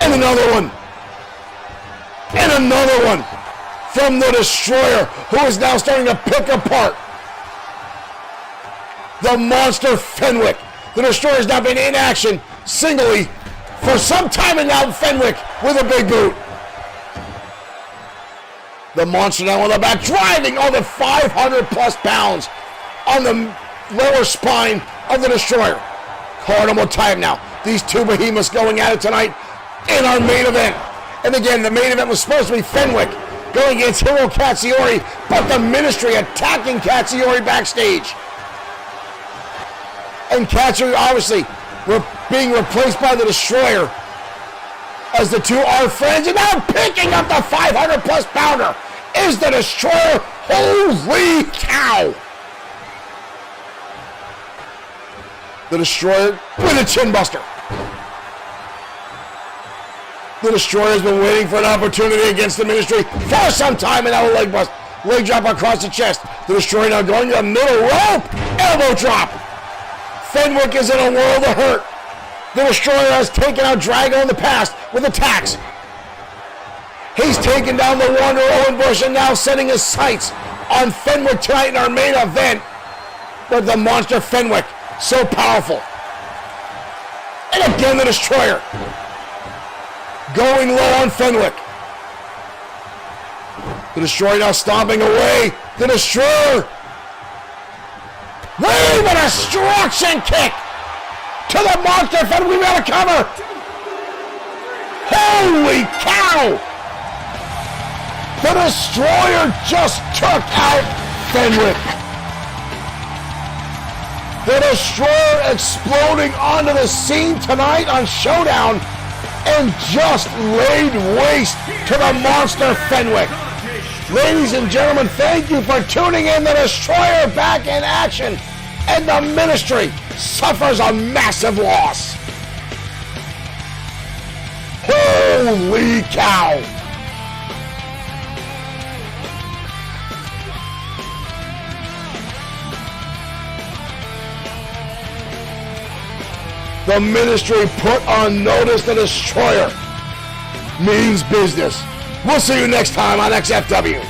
And another one. And another one from the Destroyer, who is now starting to pick apart the monster Fenwick. The Destroyer has now been in action singly for some time, and now Fenwick with a big boot. The monster now on the back, driving all the 500 plus pounds on the lower spine of the Destroyer. Card almost time now. These two behemoths going at it tonight in our main event. And again, the main event was supposed to be Fenwick going against Hiro Katsuyori, but the Ministry attacking Katsuyori backstage. And Katsuyori obviously being replaced by the Destroyer as the two are friends, and now picking up the 500 plus pounder is the Destroyer. Holy cow! The Destroyer with a chin buster. The Destroyer has been waiting for an opportunity against the Ministry for some time, and now a leg drop across the chest. The Destroyer now going to the middle rope, elbow drop. Fenwick is in a world of hurt. The Destroyer has taken out Drago in the past with attacks. He's taken down the Wanderer Owen Bush and now setting his sights on Fenwick tonight in our main event. But the monster Fenwick, so powerful. And again the Destroyer going low on Fenwick. The Destroyer now stomping away. The Destroyer with a destruction kick to the monster Fenwick. We got a cover. Holy cow! The Destroyer just took out Fenwick. The Destroyer exploding onto the scene tonight on Showdown and just laid waste to the monster Fenwick. Ladies and gentlemen, thank you for tuning in. The Destroyer back in action, and the Ministry suffers a massive loss. Holy cow! The Ministry put on notice the Destroyer means business. We'll see you next time on XFW.